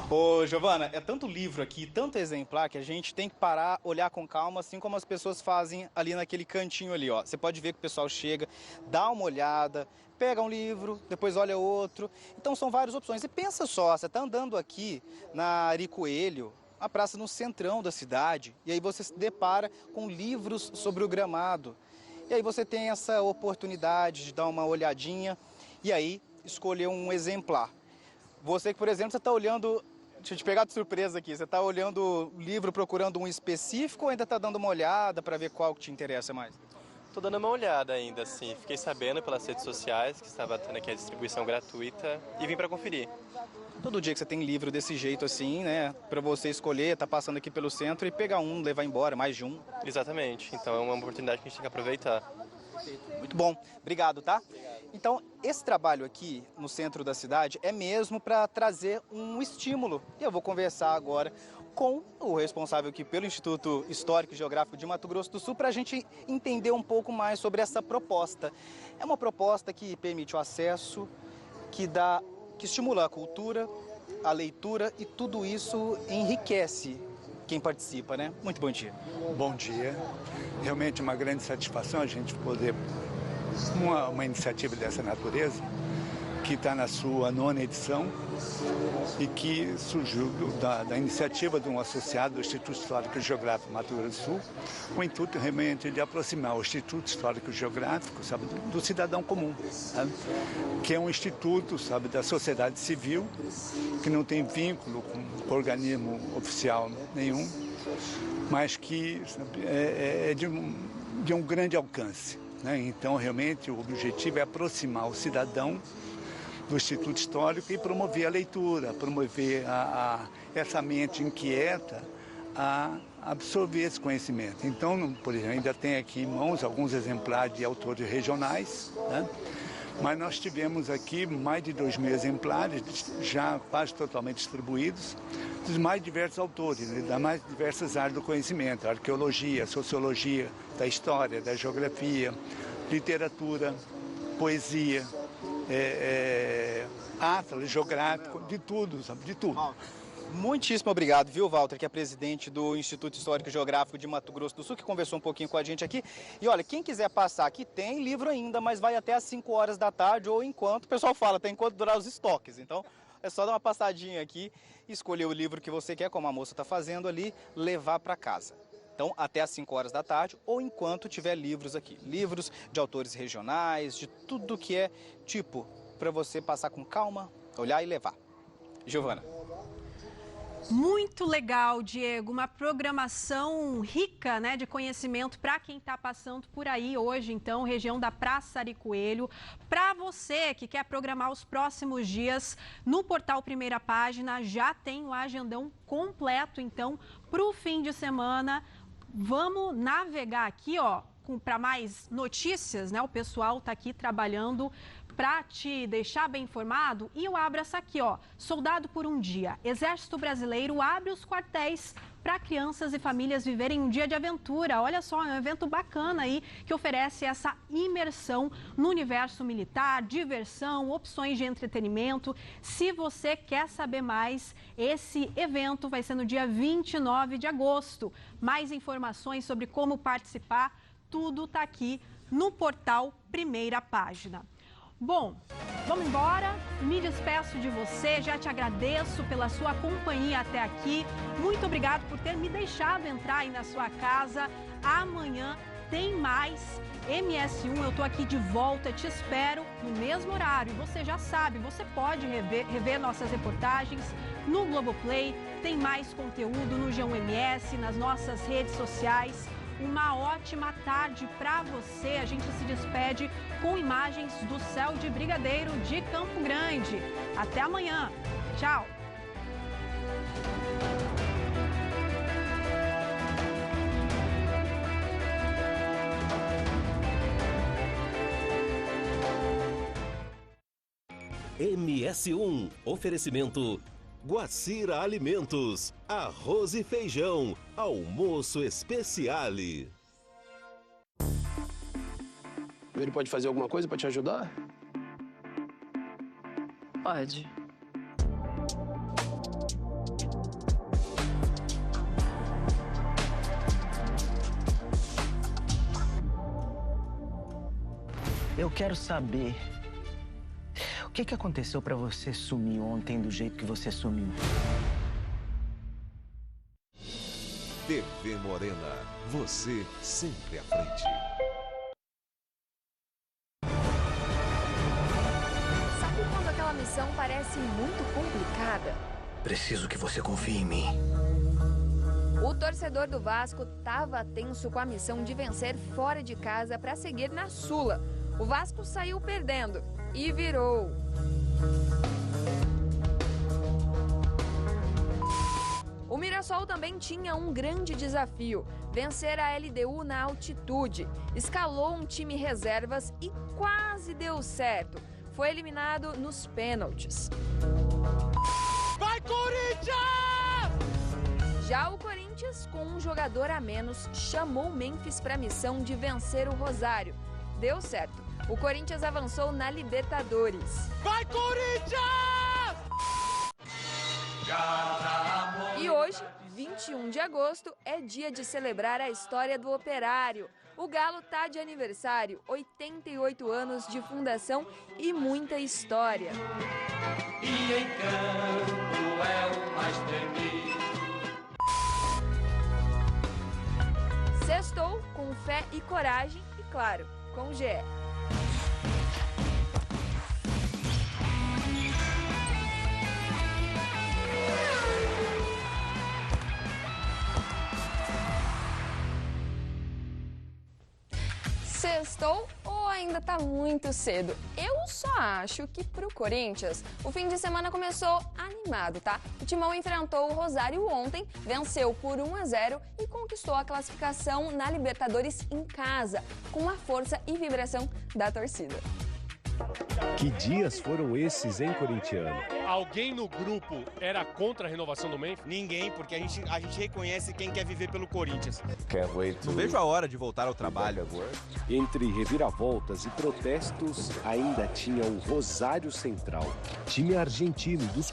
Ô, Giovana, é tanto livro aqui, tanto exemplar, que a gente tem que parar, olhar com calma, assim como as pessoas fazem ali naquele cantinho ali, ó. Você pode ver que o pessoal chega, dá uma olhada, pega um livro, depois olha outro. Então são várias opções. E pensa só, você tá andando aqui na Ari Coelho, a praça no centrão da cidade, e aí você se depara com livros sobre o gramado. E aí você tem essa oportunidade de dar uma olhadinha e aí escolher um exemplar. Você que, por exemplo, você está olhando... Deixa eu te pegar de surpresa aqui. Você está olhando o livro procurando um específico ou ainda está dando uma olhada para ver qual que te interessa mais? Estou dando uma olhada ainda, sim. Fiquei sabendo pelas redes sociais que estava tendo aqui a distribuição gratuita e vim para conferir. Todo dia que você tem livro desse jeito assim, né, para você escolher, tá passando aqui pelo centro e pegar um, levar embora, mais de um. Exatamente. Então é uma oportunidade que a gente tem que aproveitar. Muito bom. Obrigado, tá? Então, esse trabalho aqui no centro da cidade é mesmo para trazer um estímulo. E eu vou conversar agora com o responsável aqui pelo Instituto Histórico e Geográfico de Mato Grosso do Sul para a gente entender um pouco mais sobre essa proposta. É uma proposta que permite o acesso, que estimula a cultura, a leitura e tudo isso enriquece quem participa, né? Muito bom dia. Bom dia. Realmente uma grande satisfação a gente poder uma iniciativa dessa natureza, que está na sua 9ª edição e que surgiu da iniciativa de um associado do Instituto Histórico e Geográfico do Mato Grosso do Sul, com o intuito realmente de aproximar o Instituto Histórico e Geográfico, sabe, do cidadão comum, sabe? Que é um instituto, sabe, da sociedade civil, que não tem vínculo com organismo oficial nenhum, mas que é de um grande alcance, né? Então, realmente, o objetivo é aproximar o cidadão do Instituto Histórico e promover a leitura, promover essa mente inquieta a absorver esse conhecimento. Então, por exemplo, ainda tem aqui em mãos alguns exemplares de autores regionais, né? Mas nós tivemos aqui mais de 2.000 exemplares, já quase totalmente distribuídos, dos mais diversos autores, né? Das mais diversas áreas do conhecimento, arqueologia, sociologia, da história, da geografia, literatura, poesia, atlas geográfico, de tudo, sabe? De tudo. Muitíssimo obrigado, viu, Walter, que é presidente do Instituto Histórico e Geográfico de Mato Grosso do Sul, que conversou um pouquinho com a gente aqui. E olha, quem quiser passar aqui, tem livro ainda, mas vai até às 5 horas da tarde, ou enquanto, o pessoal fala, até enquanto durar os estoques. Então, é só dar uma passadinha aqui, escolher o livro que você quer, como a moça está fazendo ali, levar para casa. Então, até às 5 horas da tarde, ou enquanto tiver livros aqui. Livros de autores regionais, de tudo que é tipo, para você passar com calma, olhar e levar. Giovana. Muito legal, Diego, uma programação rica, né, de conhecimento para quem está passando por aí hoje, então, região da Praça Ari Coelho. Para você que quer programar os próximos dias, no portal Primeira Página já tem o agendão completo, então, para o fim de semana. Vamos navegar aqui, ó, para mais notícias, né? O pessoal está aqui trabalhando para te deixar bem informado. E eu abro essa aqui, ó, Soldado por um Dia. Exército Brasileiro abre os quartéis para crianças e famílias viverem um dia de aventura. Olha só, é um evento bacana aí que oferece essa imersão no universo militar, diversão, opções de entretenimento. Se você quer saber mais, esse evento vai ser no dia 29 de agosto. Mais informações sobre como participar, tudo está aqui no portal Primeira Página. Bom, vamos embora. Me despeço de você, já te agradeço pela sua companhia até aqui. Muito obrigado por ter me deixado entrar aí na sua casa. Amanhã tem mais MS1, eu tô aqui de volta, te espero no mesmo horário. Você já sabe, você pode rever nossas reportagens no Globoplay, tem mais conteúdo no G1MS, nas nossas redes sociais. Uma ótima tarde para você. A gente se despede com imagens do céu de Brigadeiro de Campo Grande. Até amanhã. Tchau. MS1, oferecimento Guacira Alimentos, arroz e feijão, almoço especiale. Ele pode fazer alguma coisa para te ajudar? Pode. Eu quero saber o que aconteceu para você sumir ontem do jeito que você sumiu. TV Morena, você sempre à frente. Sabe quando aquela missão parece muito complicada? Preciso que você confie em mim. O torcedor do Vasco estava tenso com a missão de vencer fora de casa para seguir na Sula. O Vasco saiu perdendo e virou. O Mirassol também tinha um grande desafio: vencer a LDU na altitude. Escalou um time reservas e quase deu certo. Foi eliminado nos pênaltis. Vai, Corinthians! Já o Corinthians, com um jogador a menos, chamou o Memphis para a missão de vencer o Rosário. Deu certo. O Corinthians avançou na Libertadores. Vai, Corinthians! E hoje, 21 de agosto, é dia de celebrar a história do Operário. O Galo tá de aniversário, 88 anos de fundação e muita história. E em campo é o mais temido. Sextou com fé e coragem e, claro, com GE. Sextou ou ainda tá muito cedo? Eu só acho que pro Corinthians o fim de semana começou animado, tá? O Timão enfrentou o Rosário ontem, venceu por 1-0 e conquistou a classificação na Libertadores em casa, com a força e vibração da torcida. Que dias foram esses, hein, corintiano? Alguém no grupo era contra a renovação do Memphis? Ninguém, porque a gente reconhece quem quer viver pelo Corinthians. Não vejo a hora de voltar ao trabalho. Entre reviravoltas e protestos, ainda tinha o Rosário Central, time argentino dos